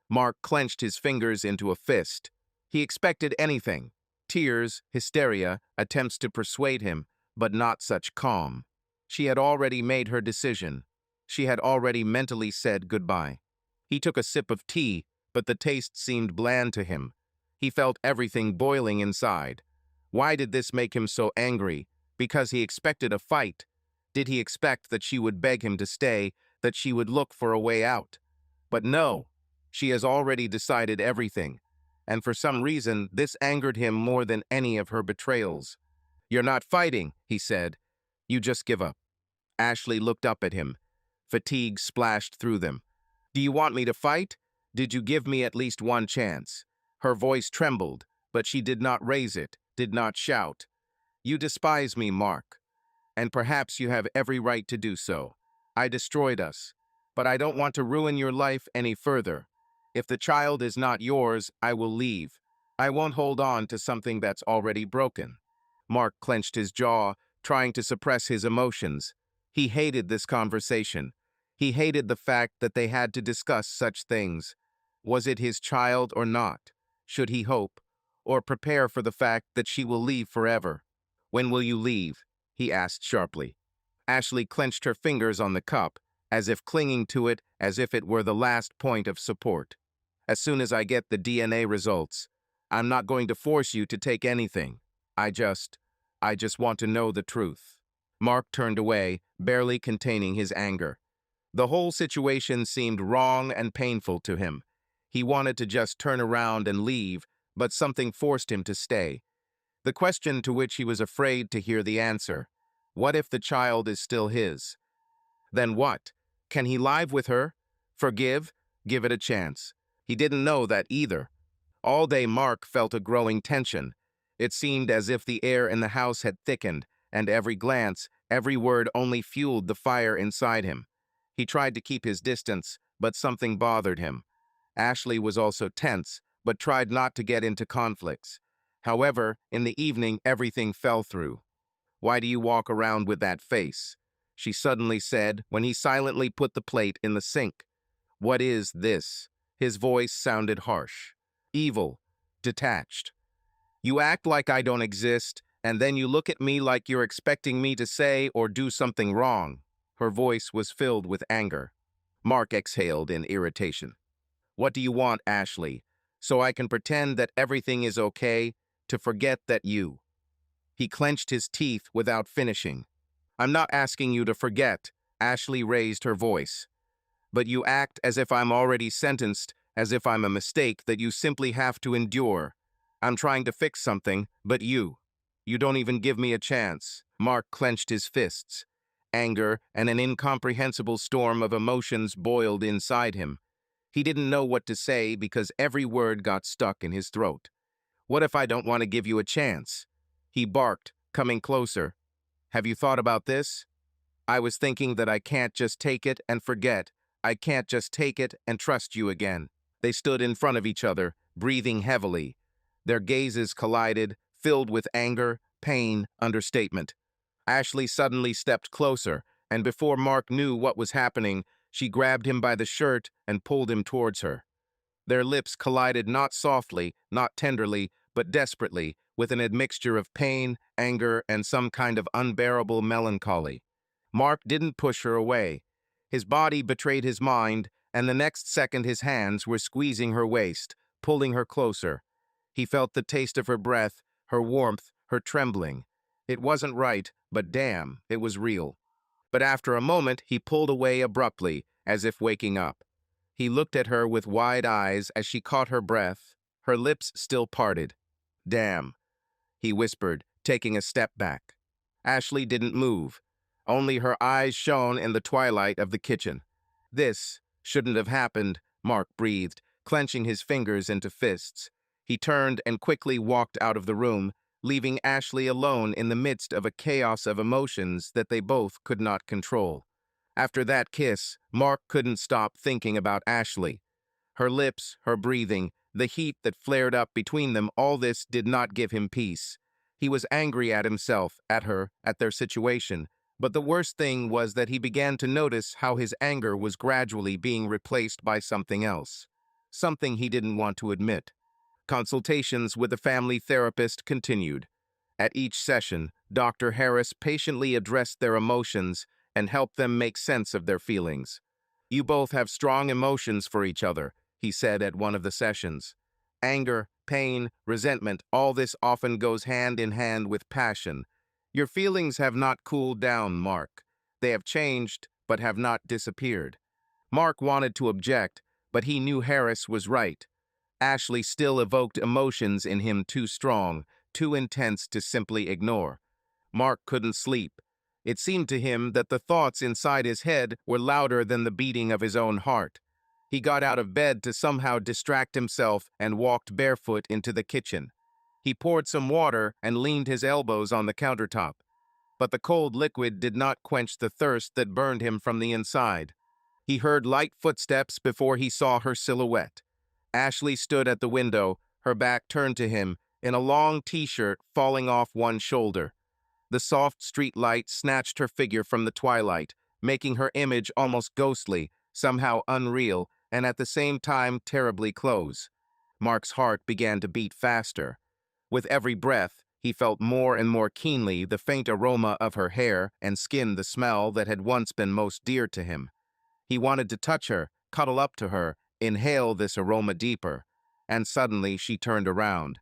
Speaker 1: Mark clenched his fingers into a fist. He expected anything. Tears, hysteria, attempts to persuade him, but not such calm. She had already made her decision. She had already mentally said goodbye. He took a sip of tea, but the taste seemed bland to him. He felt everything boiling inside. Why did this make him so angry? Because he expected a fight. Did he expect that she would beg him to stay, that she would look for a way out? But no, she has already decided everything. And for some reason, this angered him more than any of her betrayals. "You're not fighting," he said. "You just give up." Ashley looked up at him. Fatigue splashed through them. "Do you want me to fight? Did you give me at least one chance?" Her voice trembled, but she did not raise it, did not shout. "You despise me, Mark. And perhaps you have every right to do so. I destroyed us. But I don't want to ruin your life any further. If the child is not yours, I will leave. I won't hold on to something that's already broken." Mark clenched his jaw, trying to suppress his emotions. He hated this conversation. He hated the fact that they had to discuss such things. Was it his child or not? Should he hope, or prepare for the fact that she will leave forever? "When will you leave?" he asked sharply. Ashley clenched her fingers on the cup, as if clinging to it as if it were the last point of support. "As soon as I get the DNA results. I'm not going to force you to take anything. I just want to know the truth." Mark turned away, barely containing his anger. The whole situation seemed wrong and painful to him. He wanted to just turn around and leave, but something forced him to stay. The question to which he was afraid to hear the answer. What if the child is still his? Then what? Can he live with her? Forgive? Give it a chance. He didn't know that either. All day Mark felt a growing tension. It seemed as if the air in the house had thickened, and every glance, every word only fueled the fire inside him. He tried to keep his distance, but something bothered him. Ashley was also tense, but tried not to get into conflicts. However, in the evening, everything fell through. "Why do you walk around with that face?" she suddenly said when he silently put the plate in the sink. "What is this?" His voice sounded harsh, evil, detached. "You act like I don't exist, and then you look at me like you're expecting me to say or do something wrong." Her voice was filled with anger. Mark exhaled in irritation. "What do you want, Ashley? So I can pretend that everything is okay, to forget that you—" He clenched his teeth without finishing. "I'm not asking you to forget," Ashley raised her voice. "But you act as if I'm already sentenced, as if I'm a mistake that you simply have to endure. I'm trying to fix something, but you don't even give me a chance." Mark clenched his fists. Anger and an incomprehensible storm of emotions boiled inside him. He didn't know what to say because every word got stuck in his throat. "What if I don't want to give you a chance?" he barked, coming closer. "Have you thought about this? I was thinking that I can't just take it and forget. I can't just take it and trust you again." They stood in front of each other, breathing heavily. Their gazes collided, filled with anger, pain, understatement. Ashley suddenly stepped closer, and before Mark knew what was happening, she grabbed him by the shirt and pulled him towards her. Their lips collided not softly, not tenderly, but desperately, with an admixture of pain, anger, and some kind of unbearable melancholy. Mark didn't push her away. His body betrayed his mind, and the next second his hands were squeezing her waist, pulling her closer. He felt the taste of her breath, her warmth, her trembling. It wasn't right, but damn, it was real. But after a moment, he pulled away abruptly, as if waking up. He looked at her with wide eyes as she caught her breath, her lips still parted. Damn, he whispered, taking a step back. Ashley didn't move. Only her eyes shone in the twilight of the kitchen. This shouldn't have happened, Mark breathed, clenching his fingers into fists. He turned and quickly walked out of the room, leaving Ashley alone in the midst of a chaos of emotions that they both could not control. After that kiss, Mark couldn't stop thinking about Ashley. Her lips, her breathing, the heat that flared up between them, all this did not give him peace. He was angry at himself, at her, at their situation, but the worst thing was that he began to notice how his anger was gradually being replaced by something else. Something he didn't want to admit. Consultations with the family therapist continued. At each session, Dr. Harris patiently addressed their emotions and helped them make sense of their feelings. "You both have strong emotions for each other," he said at one of the sessions. "Anger, pain, resentment, all this often goes hand in hand with passion. Your feelings have not cooled down, Mark. They have changed, but have not disappeared." Mark wanted to object, but he knew Harris was right. Ashley still evoked emotions in him too strong, too intense to simply ignore. Mark couldn't sleep. It seemed to him that the thoughts inside his head were louder than the beating of his own heart. He got out of bed to somehow distract himself and walked barefoot into the kitchen. He poured some water and leaned his elbows on the countertop. But the cold liquid did not quench the thirst that burned him from the inside. He heard light footsteps before he saw her silhouette. Ashley stood at the window, her back turned to him, in a long t-shirt falling off one shoulder. The soft street light snatched her figure from the twilight, making her image almost ghostly, somehow unreal, and at the same time terribly close. Mark's heart began to beat faster. With every breath, he felt more and more keenly the faint aroma of her hair and skin, the smell that had once been most dear to him. He wanted to touch her, cuddle up to her, inhale this aroma deeper. And suddenly she turned around.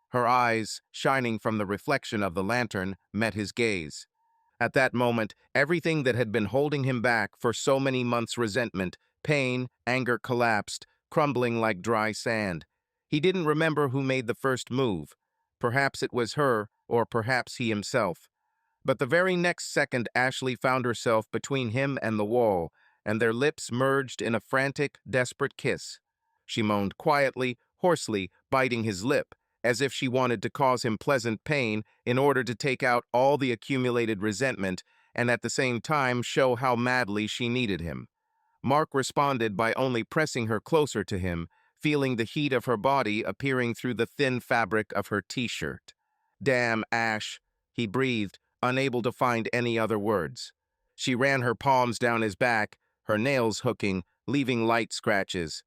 Speaker 1: Her eyes, shining from the reflection of the lantern, met his gaze. At that moment, everything that had been holding him back for so many months, resentment, pain, anger, collapsed, crumbling like dry sand. He didn't remember who made the first move. Perhaps it was her, or perhaps he himself. But the very next second, Ashley found herself between him and the wall, and their lips merged in a frantic, desperate kiss. She moaned quietly, hoarsely, biting his lip, as if she wanted to cause him pleasant pain in order to take out all the accumulated resentment and at the same time show how madly she needed him. Mark responded by only pressing her closer to him, feeling the heat of her body appearing through the thin fabric of her t-shirt. "Damn, Ash," he breathed, unable to find any other words. She ran her palms down his back, her nails hooking, leaving light scratches.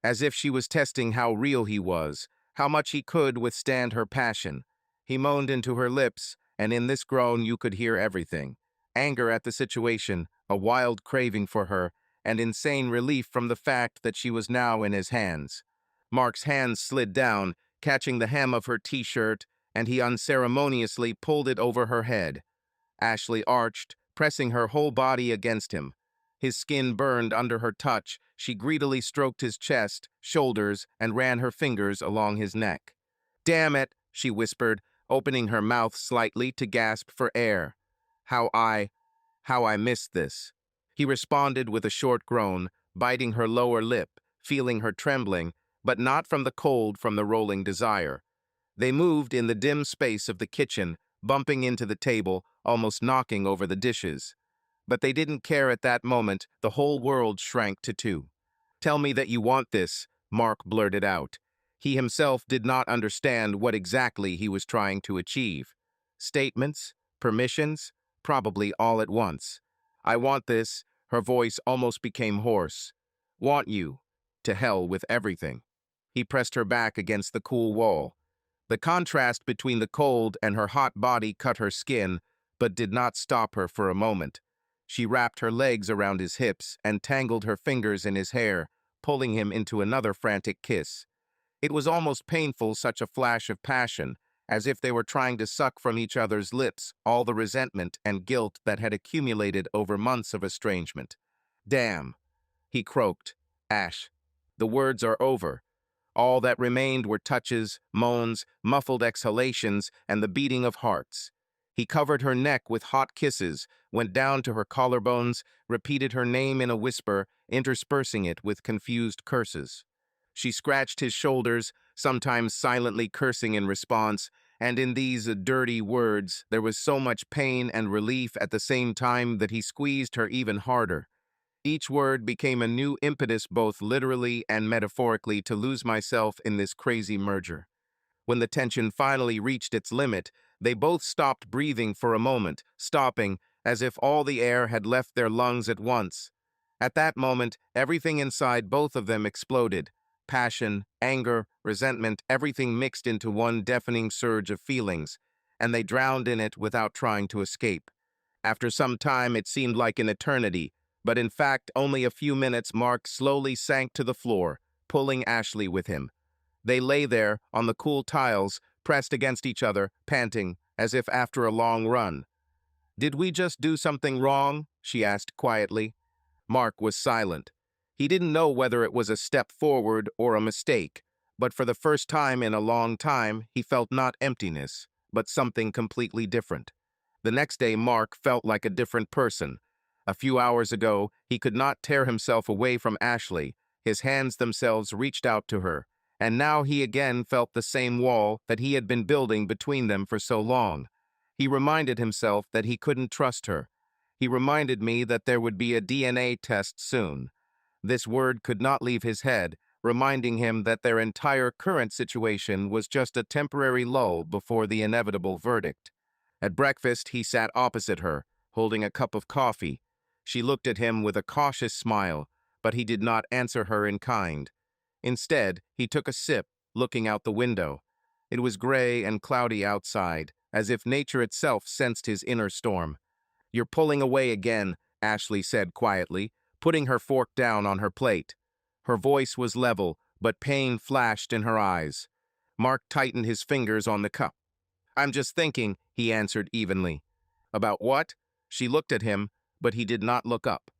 Speaker 1: As if she was testing how real he was, how much he could withstand her passion. He moaned into her lips, and in this groan you could hear everything. Anger at the situation, a wild craving for her, and insane relief from the fact that she was now in his hands. Mark's hands slid down, catching the hem of her t-shirt, and he unceremoniously pulled it over her head. Ashley arched, pressing her whole body against him. His skin burned under her touch. She greedily stroked his chest, shoulders, and ran her fingers along his neck. "Damn it," she whispered, opening her mouth slightly to gasp for air. How I missed this." He responded with a short groan, biting her lower lip, feeling her trembling, but not from the cold, from the rolling desire. They moved in the dim space of the kitchen, bumping into the table, almost knocking over the dishes. But they didn't care at that moment. The whole world shrank to two. "Tell me that you want this," Mark blurted out. He himself did not understand what exactly he was trying to achieve. Statements? Permissions? probably all at once. I want this, her voice almost became hoarse. Want you. To hell with everything. He pressed her back against the cool wall. The contrast between the cold and her hot body cut her skin, but did not stop her for a moment. She wrapped her legs around his hips and tangled her fingers in his hair, pulling him into another frantic kiss. It was almost painful, such a flash of passion, as if they were trying to suck from each other's lips all the resentment and guilt that had accumulated over months of estrangement. Damn, he croaked. Ash, the words are over. All that remained were touches, moans, muffled exhalations, and the beating of hearts. He covered her neck with hot kisses, went down to her collarbones, repeated her name in a whisper, interspersing it with confused curses. She scratched his shoulders, sometimes silently cursing in response, and in these dirty words there was so much pain and relief at the same time that he squeezed her even harder. Each word became a new impetus, both literally and metaphorically, to lose myself in this crazy merger. When the tension finally reached its limit, they both stopped breathing for a moment, stopping as if all the air had left their lungs at once. At that moment, everything inside both of them exploded. Passion, anger, resentment, everything mixed into one deafening surge of feelings, and they drowned in it without trying to escape. After some time, it seemed like an eternity, but in fact only a few minutes. Mark slowly sank to the floor, pulling Ashley with him. They lay there, on the cool tiles, pressed against each other, panting, as if after a long run. "Did we just do something wrong?" she asked quietly. Mark was silent. He didn't know whether it was a step forward or a mistake, but for the first time in a long time, he felt not emptiness, but something completely different. The next day, Mark felt like a different person. A few hours ago, he could not tear himself away from Ashley. His hands themselves reached out to her, and now he again felt the same wall that he had been building between them for so long. He reminded himself that he couldn't trust her. He reminded me that there would be a DNA test soon. This word could not leave his head, reminding him that their entire current situation was just a temporary lull before the inevitable verdict. At breakfast, he sat opposite her, holding a cup of coffee. She looked at him with a cautious smile, but he did not answer her in kind. Instead, he took a sip, looking out the window. It was gray and cloudy outside, as if nature itself sensed his inner storm. "You're pulling away again," Ashley said quietly, putting her fork down on her plate. Her voice was level, but pain flashed in her eyes. Mark tightened his fingers on the cup. "I'm just thinking," he answered evenly. "About what?" She looked at him, but he did not look up.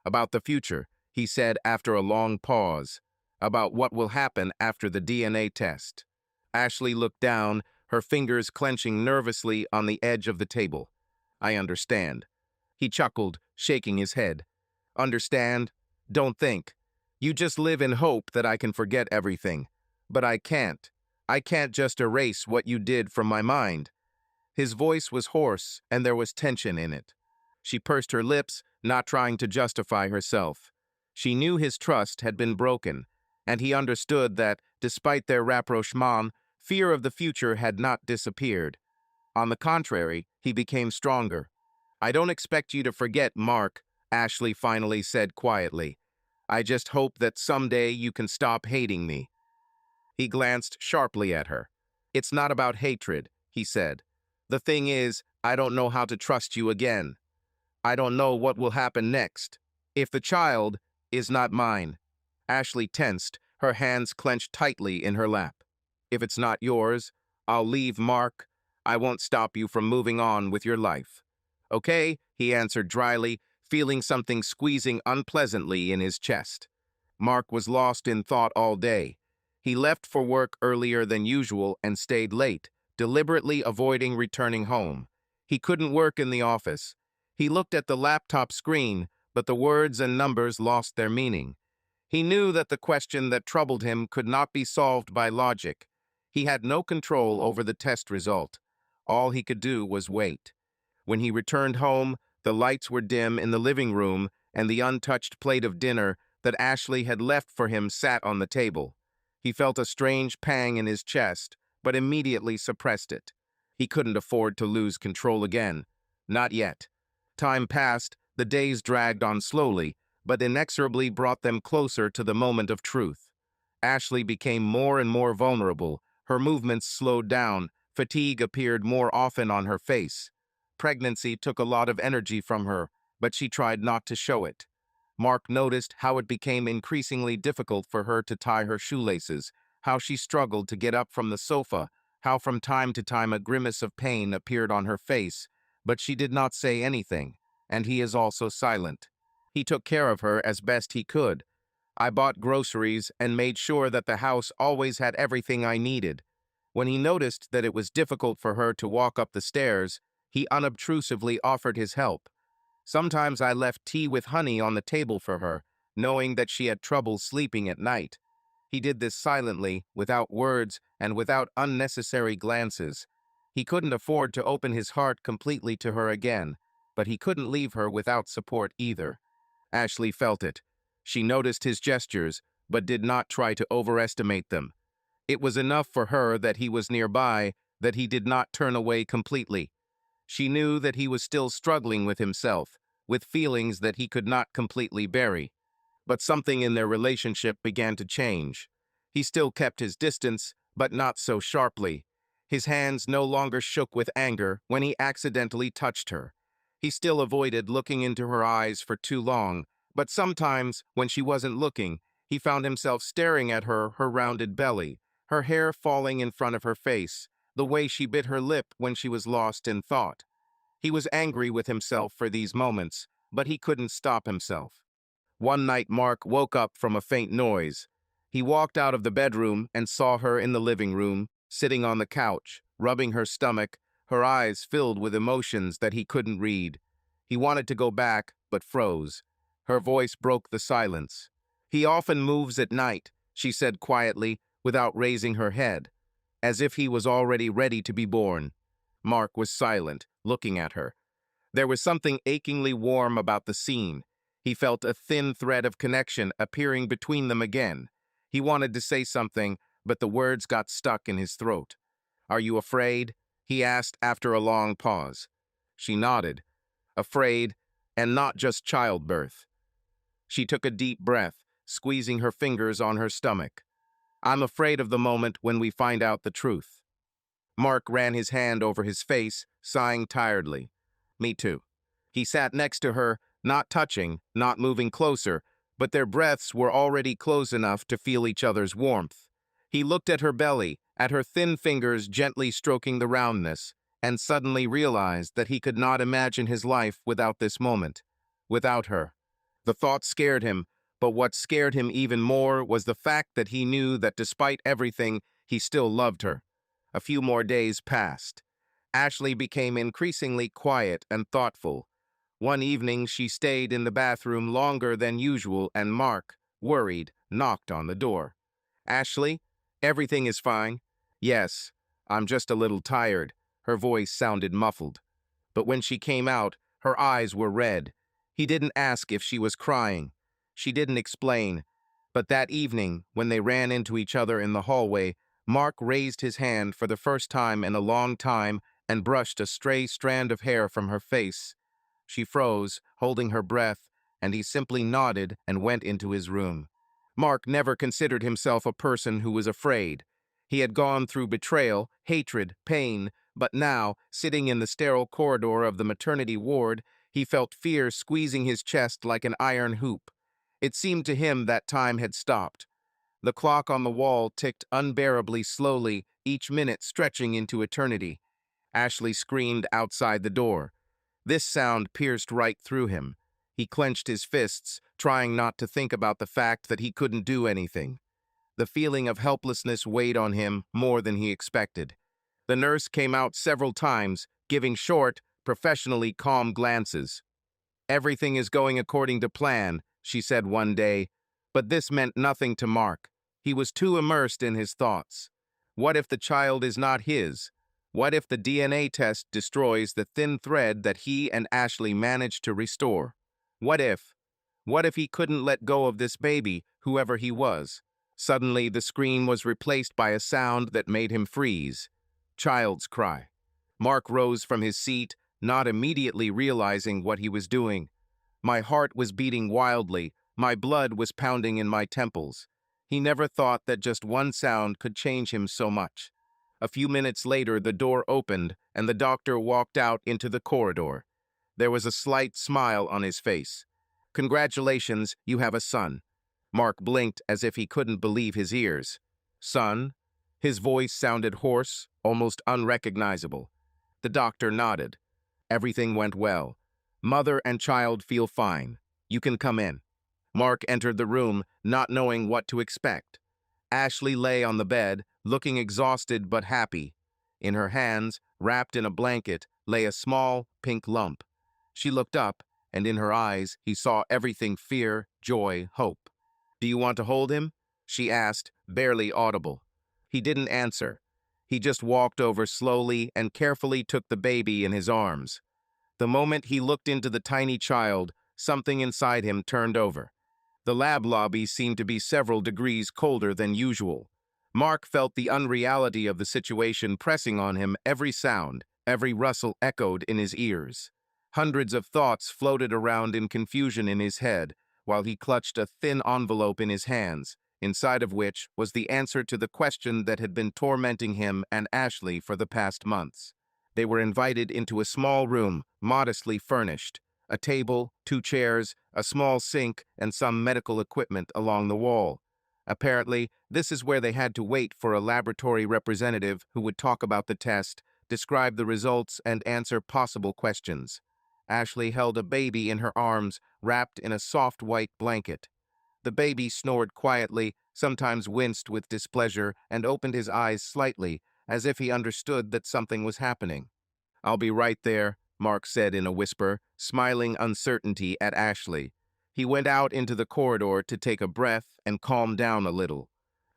Speaker 1: "About the future," he said after a long pause. "About what will happen after the DNA test." Ashley looked down, her fingers clenching nervously on the edge of the table. "I understand." He chuckled, shaking his head. "Understand? Don't think. You just live in hope that I can forget everything. But I can't. I can't just erase what you did from my mind." His voice was hoarse, and there was tension in it. She pursed her lips, not trying to justify herself. She knew his trust had been broken, and he understood that, despite their rapprochement, fear of the future had not disappeared. On the contrary, he became stronger. "I don't expect you to forget, Mark," Ashley finally said quietly. "I just hope that someday you can stop hating me." He glanced sharply at her. "It's not about hatred," he said. "The thing is, I don't know how to trust you again. I don't know what will happen next. If the child is not mine." Ashley tensed, her hands clenched tightly in her lap. "If it's not yours, I'll leave, Mark. I won't stop you from moving on with your life." "Okay," he answered dryly, feeling something squeezing unpleasantly in his chest. Mark was lost in thought all day. He left for work earlier than usual and stayed late, deliberately avoiding returning home. He couldn't work in the office. He looked at the laptop screen, but the words and numbers lost their meaning. He knew that the question that troubled him could not be solved by logic. He had no control over the test result. All he could do was wait. When he returned home, the lights were dim in the living room, and the untouched plate of dinner that Ashley had left for him sat on the table. He felt a strange pang in his chest, but immediately suppressed it. He couldn't afford to lose control again. Not yet. Time passed, the days dragged on slowly, but inexorably brought them closer to the moment of truth. Ashley became more and more vulnerable. Her movements slowed down. Fatigue appeared more often on her face. Pregnancy took a lot of energy from her, but she tried not to show it. Mark noticed how it became increasingly difficult for her to tie her shoelaces, how she struggled to get up from the sofa, how from time to time a grimace of pain appeared on her face, but she did not say anything, and he is also silent. He took care of her as best he could. I bought groceries and made sure that the house always had everything I needed. When he noticed that it was difficult for her to walk up the stairs, he unobtrusively offered his help. Sometimes I left tea with honey on the table for her, knowing that she had trouble sleeping at night. He did this silently, without words, and without unnecessary glances. He couldn't afford to open his heart completely to her again, but he couldn't leave her without support either. Ashley felt it. She noticed his gestures, but did not try to overestimate them. It was enough for her that he was nearby, that he did not turn away completely. She knew that he was still struggling with himself, with feelings that he could not completely bury. But something in their relationship began to change. He still kept his distance, but not so sharply. His hands no longer shook with anger when he accidentally touched her. He still avoided looking into her eyes for too long, but sometimes, when she wasn't looking, he found himself staring at her rounded belly, her hair falling in front of her face, the way she bit her lip when she was lost in thought. He was angry with himself for these moments, but he couldn't stop himself. One night Mark woke up from a faint noise. He walked out of the bedroom and saw her in the living room, sitting on the couch, rubbing her stomach, her eyes filled with emotions that he couldn't read. He wanted to go back, but froze. Her voice broke the silence. "He often moves at night," she said quietly, without raising her head, as if he was already ready to be born. Mark was silent, looking at her. There was something achingly warm about the scene. He felt a thin thread of connection appearing between them again. He wanted to say something, but the words got stuck in his throat. "Are you afraid?" he asked after a long pause. She nodded. Afraid, and not just childbirth. She took a deep breath, squeezing her fingers on her stomach. "I'm afraid of the moment when we find out the truth." Mark ran his hand over his face, sighing tiredly. "Me too." He sat next to her, not touching, not moving closer, but their breaths were already close enough to feel each other's warmth. He looked at her belly, at her thin fingers gently stroking the roundness, and suddenly realized that he could not imagine his life without this moment, without her. The thought scared him, but what scared him even more was the fact that he knew that despite everything, he still loved her. A few more days passed. Ashley became increasingly quiet and thoughtful. One evening, she stayed in the bathroom longer than usual, and Mark, worried, knocked on the door. "Ashley, everything is fine." "Yes, I'm just a little tired." Her voice sounded muffled. But when she came out, her eyes were red. He didn't ask if she was crying. She didn't explain. But that evening, when they ran into each other in the hallway, Mark raised his hand for the first time in a long time and brushed a stray strand of hair from her face. She froze, holding her breath, and he simply nodded and went into his room. Mark never considered himself a person who was afraid. He had gone through betrayal, hatred, pain, but now, sitting in the sterile corridor of the maternity ward, he felt fear squeezing his chest like an iron hoop. It seemed to him that time had stopped. The clock on the wall ticked unbearably slowly, each minute stretching into eternity. Ashley screamed outside the door. This sound pierced right through him. He clenched his fists, trying not to think about the fact that he couldn't do anything. The feeling of helplessness weighed on him more than he expected. The nurse came out several times, giving short, professionally calm glances. "Everything is going according to plan," she said one day, but this meant nothing to Mark. He was too immersed in his thoughts. What if the child is not his? What if the DNA test destroys the thin thread that he and Ashley managed to restore? What if? What if he couldn't let go of this baby, whoever he was? Suddenly, the screen was replaced by a sound that made him freeze. Child's cry. Mark rose from his seat, not immediately realizing what he was doing. My heart was beating wildly, my blood was pounding in my temples. He never thought that just one sound could change him so much. A few minutes later, the door opened, and the doctor walked out into the corridor. There was a slight smile on his face. "Congratulations, you have a son." Mark blinked as if he couldn't believe his ears. "Son?" His voice sounded hoarse, almost unrecognizable. The doctor nodded. "Everything went well. Mother and child feel fine. You can come in." Mark entered the room, not knowing what to expect. Ashley lay on the bed, looking exhausted but happy. In her hands, wrapped in a blanket, lay a small, pink lump. She looked up, and in her eyes, he saw everything: fear, joy, hope. "Do you want to hold him?" she asked, barely audible. He didn't answer. He just walked over slowly and carefully took the baby in his arms. The moment he looked into the tiny child, something inside him turned over. The lab lobby seemed to be several degrees colder than usual. Mark felt the unreality of the situation pressing on him. Every sound, every rustle echoed in his ears. Hundreds of thoughts floated around in confusion in his head, while he clutched a thin envelope in his hands, inside of which was the answer to the question that had been tormenting him and Ashley for the past months. They were invited into a small room, modestly furnished. A table, 2 chairs, a small sink, and some medical equipment along the wall. Apparently, this is where they had to wait for a laboratory representative who would talk about the test, describe the results, and answer possible questions. Ashley held a baby in her arms, wrapped in a soft white blanket. The baby snored quietly, sometimes winced with displeasure, and opened his eyes slightly, as if he understood that something was happening. "I'll be right there," Mark said in a whisper, smiling uncertainty at Ashley. He went out into the corridor to take a breath and calm down a little.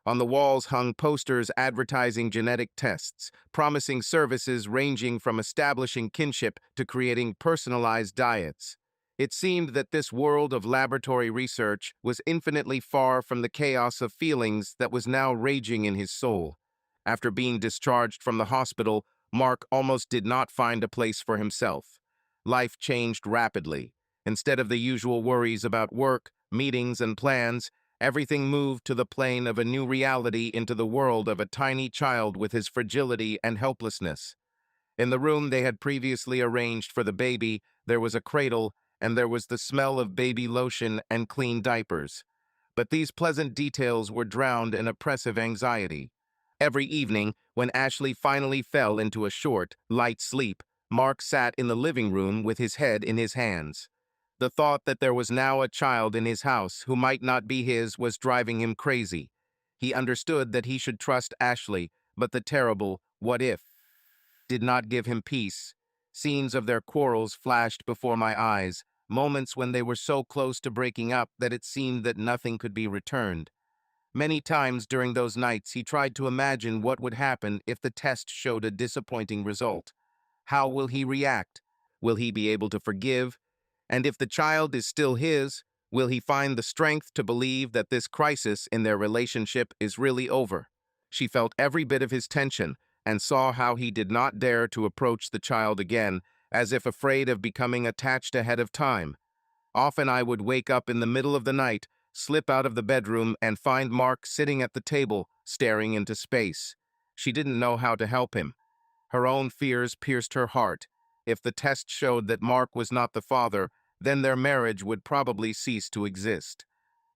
Speaker 1: On the walls hung posters advertising genetic tests, promising services ranging from establishing kinship to creating personalized diets. It seemed that this world of laboratory research was infinitely far from the chaos of feelings that was now raging in his soul. After being discharged from the hospital, Mark almost did not find a place for himself. Life changed rapidly. Instead of the usual worries about work, meetings, and plans, everything moved to the plane of a new reality, into the world of a tiny child with his fragility and helplessness. In the room they had previously arranged for the baby, there was a cradle, and there was the smell of baby lotion and clean diapers. But these pleasant details were drowned in oppressive anxiety. Every evening, when Ashley finally fell into a short, light sleep, Mark sat in the living room with his head in his hands. The thought that there was now a child in his house who might not be his was driving him crazy. He understood that he should trust Ashley, but the terrible "what if" did not give him peace. Scenes of their quarrels flashed before my eyes, moments when they were so close to breaking up that it seemed that nothing could be returned. Many times during those nights he tried to imagine what would happen if the test showed a disappointing result. How will he react? Will he be able to forgive? And if the child is still his, will he find the strength to believe that this crisis in their relationship is really over? She felt every bit of his tension and saw how he did not dare to approach the child again, as if afraid of becoming attached ahead of time. Often I would wake up in the middle of the night, slip out of the bedroom, and find Mark sitting at the table, staring into space. She didn't know how to help him. Her own fears pierced her heart. If the test showed that Mark was not the father, then their marriage would probably cease to exist.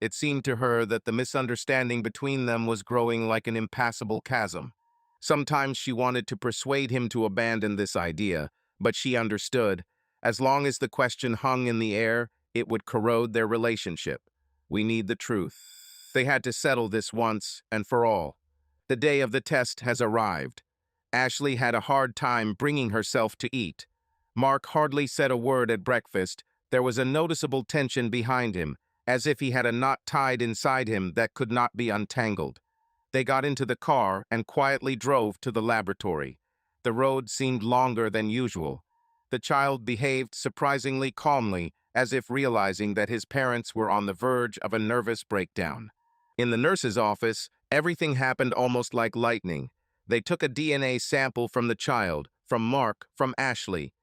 Speaker 1: It seemed to her that the misunderstanding between them was growing like an impassable chasm. Sometimes she wanted to persuade him to abandon this idea, but she understood. As long as the question hung in the air, it would corrode their relationship. We need the truth. They had to settle this once and for all. The day of the test has arrived. Ashley had a hard time bringing herself to eat. Mark hardly said a word at breakfast. There was a noticeable tension behind him, as if he had a knot tied inside him that could not be untangled. They got into the car and quietly drove to the laboratory. The road seemed longer than usual. The child behaved surprisingly calmly, as if realizing that his parents were on the verge of a nervous breakdown. In the nurse's office, everything happened almost like lightning. They took a DNA sample from the child, from Mark, from Ashley.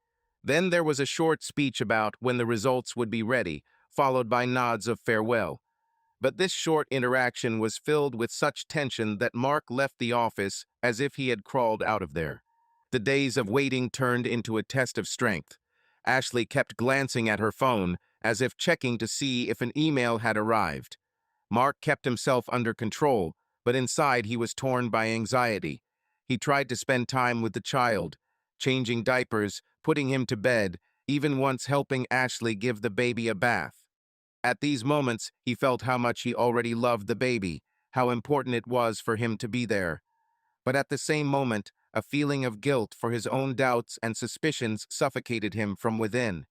Speaker 1: Then there was a short speech about when the results would be ready, followed by nods of farewell. But this short interaction was filled with such tension that Mark left the office as if he had crawled out of there. The days of waiting turned into a test of strength. Ashley kept glancing at her phone, as if checking to see if an email had arrived. Mark kept himself under control, but inside he was torn by anxiety. He tried to spend time with the child, changing diapers, putting him to bed, even once helping Ashley give the baby a bath. At these moments, he felt how much he already loved the baby, how important it was for him to be there. But at the same moment, a feeling of guilt for his own doubts and suspicions suffocated him from within.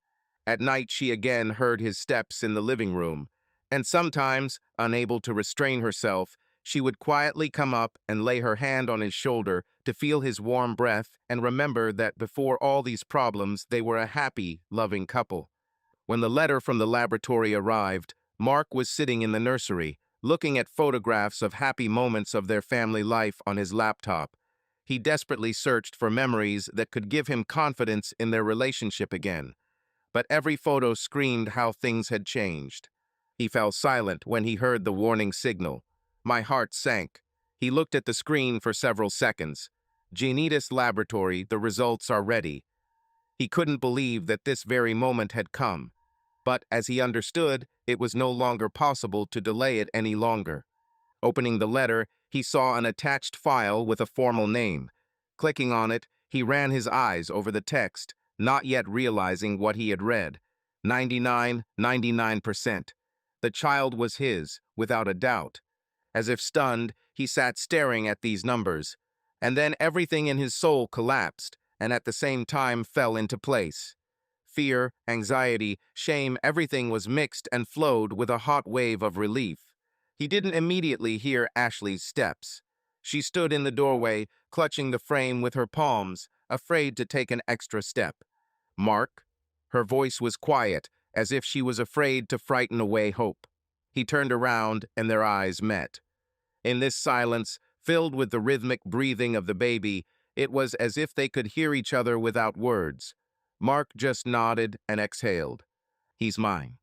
Speaker 1: At night, she again heard his steps in the living room, and sometimes, unable to restrain herself, she would quietly come up and lay her hand on his shoulder to feel his warm breath and remember that before all these problems, they were a happy, loving couple. When the letter from the laboratory arrived, Mark was sitting in the nursery, looking at photographs of happy moments of their family life on his laptop. He desperately searched for memories that could give him confidence in their relationship again. But every photo screamed how things had changed. He fell silent when he heard the warning signal. My heart sank. He looked at the screen for several seconds. Giannitas Laboratory, the results are ready. He couldn't believe that this very moment had come. But as he understood, it was no longer possible to delay it any longer. Opening the letter, he saw an attached file with a formal name. Clicking on it, he ran his eyes over the text, not yet realizing what he had read. 99%. The child was his, without a doubt. As if stunned, he sat staring at these numbers. And then everything in his soul collapsed, and at the same time fell into place. Fear, anxiety, shame, everything was mixed and flowed with a hot wave of relief. He didn't immediately hear Ashley's steps. She stood in the doorway, clutching the frame with her palms, afraid to take an extra step. Mark? Her voice was quiet, as if she was afraid to frighten away hope. He turned around, and their eyes met. In this silence, filled with the rhythmic breathing of the baby, it was as if they could hear each other without words. Mark just nodded and exhaled. He's mine.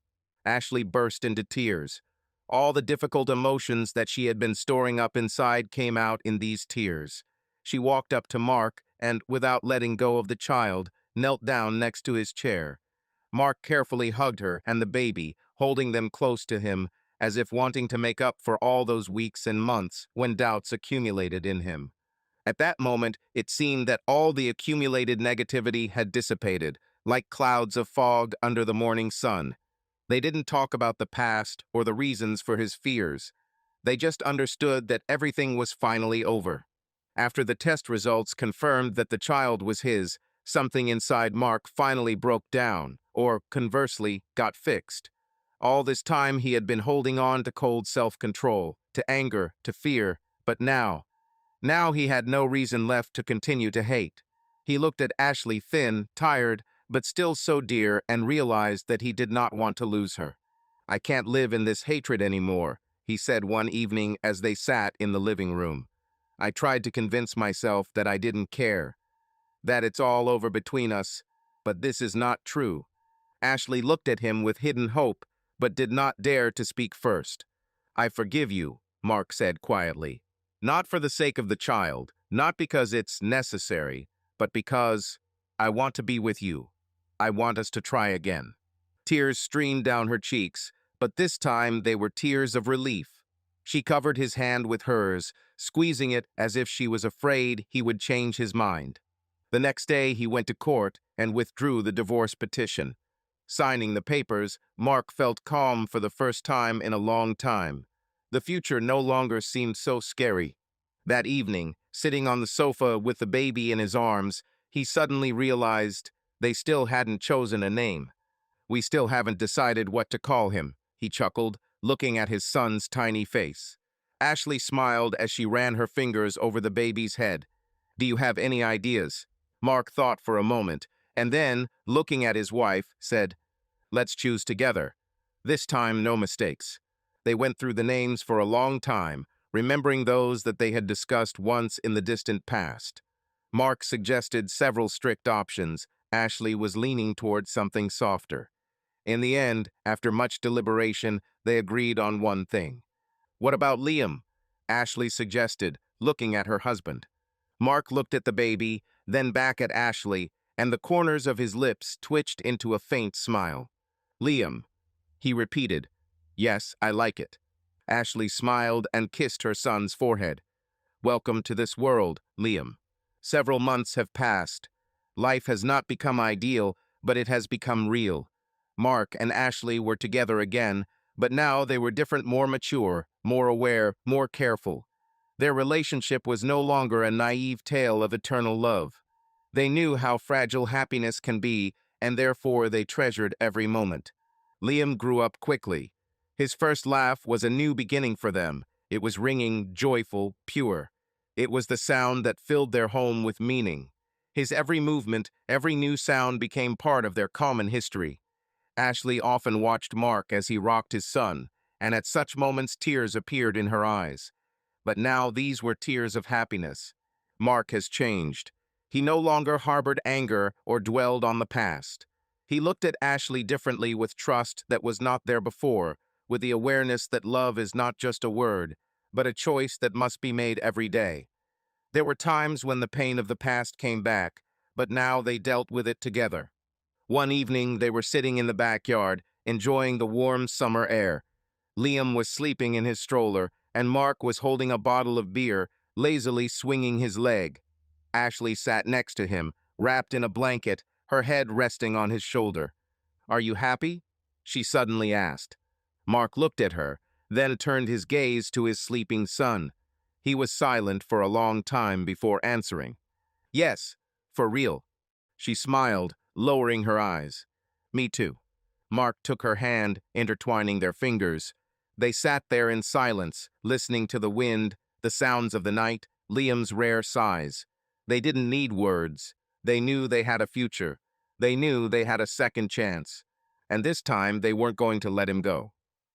Speaker 1: Ashley burst into tears. All the difficult emotions that she had been storing up inside came out in these tears. She walked up to Mark and, without letting go of the child, knelt down next to his chair. Mark carefully hugged her and the baby, holding them close to him, as if wanting to make up for all those weeks and months when doubts accumulated in him. At that moment, it seemed that all the accumulated negativity had dissipated, like clouds of fog under the morning sun. They didn't talk about the past or the reasons for his fears. They just understood that everything was finally over. After the test results confirmed that the child was his, something inside Mark finally broke down, or, conversely, got fixed. All this time he had been holding on to cold self-control, to anger, to fear, but now he had no reason left to continue to hate. He looked at Ashley, thin, tired, but still so dear, and realized that he did not want to lose her. I can't live in this hatred anymore, he said one evening as they sat in the living room. I tried to convince myself that I didn't care, that it's all over between us, but this is not true. Ashley looked at him with hidden hope, but did not dare to speak first. I forgive you, Mark said quietly. Not for the sake of the child, not because it's necessary, but because I want to be with you. I want us to try again. Tears streamed down her cheeks, but this time they were tears of relief. She covered his hand with hers, squeezing it as if she was afraid he would change his mind. The next day he went to court and withdrew the divorce petition. Signing the papers, Mark felt calm for the first time in a long time. The future no longer seemed so scary. That evening, sitting on the sofa with the baby in his arms, he suddenly realized they still hadn't chosen a name. We still haven't decided what to call him, he chuckled, looking at his son's tiny face. Ashley smiled as she ran her fingers over the baby's head. Do you have any ideas? Mark thought for a moment, and then, looking at his wife, said, Let's choose together. This time, no mistakes. They went through the names for a long time, remembering those that they had discussed once in the distant past. Mark suggested several strict options, Ashley was leaning towards something softer. In the end, after much deliberation, they agreed on one thing. "What about Liam?" Ashley suggested, looking at her husband. Mark looked at the baby, then back at Ashley, and the corners of his lips twitched into a faint smile. "Liam," he repeated. "Yes, I like it." Ashley smiled and kissed her son's forehead. "Welcome to this world, Liam." Several months have passed. Life has not become ideal, but it has become real. Mark and Ashley were together again, but now they were different, more mature, more aware, more careful. Their relationship was no longer a naive tale of eternal love. They knew how fragile happiness can be, and therefore they treasured every moment. Liam grew up quickly. His first laugh was a new beginning for them. It was ringing, joyful, pure. It was the sound that filled their home with meaning. His every movement, every new sound became part of their common history. Ashley often watched Mark as he rocked his son, and at such moments tears appeared in her eyes. But now these were tears of happiness. Mark has changed. He no longer harbored anger or dwelled on the past. He looked at Ashley differently, with trust that was not there before, with the awareness that love is not just a word, but a choice that must be made every day. There were times when the pain of the past came back, but now they dealt with it together. One evening, they were sitting in the backyard, enjoying the warm summer air. Liam was sleeping in his stroller, and Mark was holding a bottle of beer, lazily swinging his leg. Ashley sat next to him, wrapped in a blanket, her head resting on his shoulder. "Are you happy?" she suddenly asked. Mark looked at her, then turned his gaze to his sleeping son. He was silent for a long time before answering. "Yes, for real." She smiled, lowering her eyes. "Me too." Mark took her hand, intertwining their fingers. They sat there in silence, listening to the wind, the sounds of the night, Liam's rare sighs. They didn't need words. They knew they had a future. They knew they had a second chance. And this time they weren't going to let him go.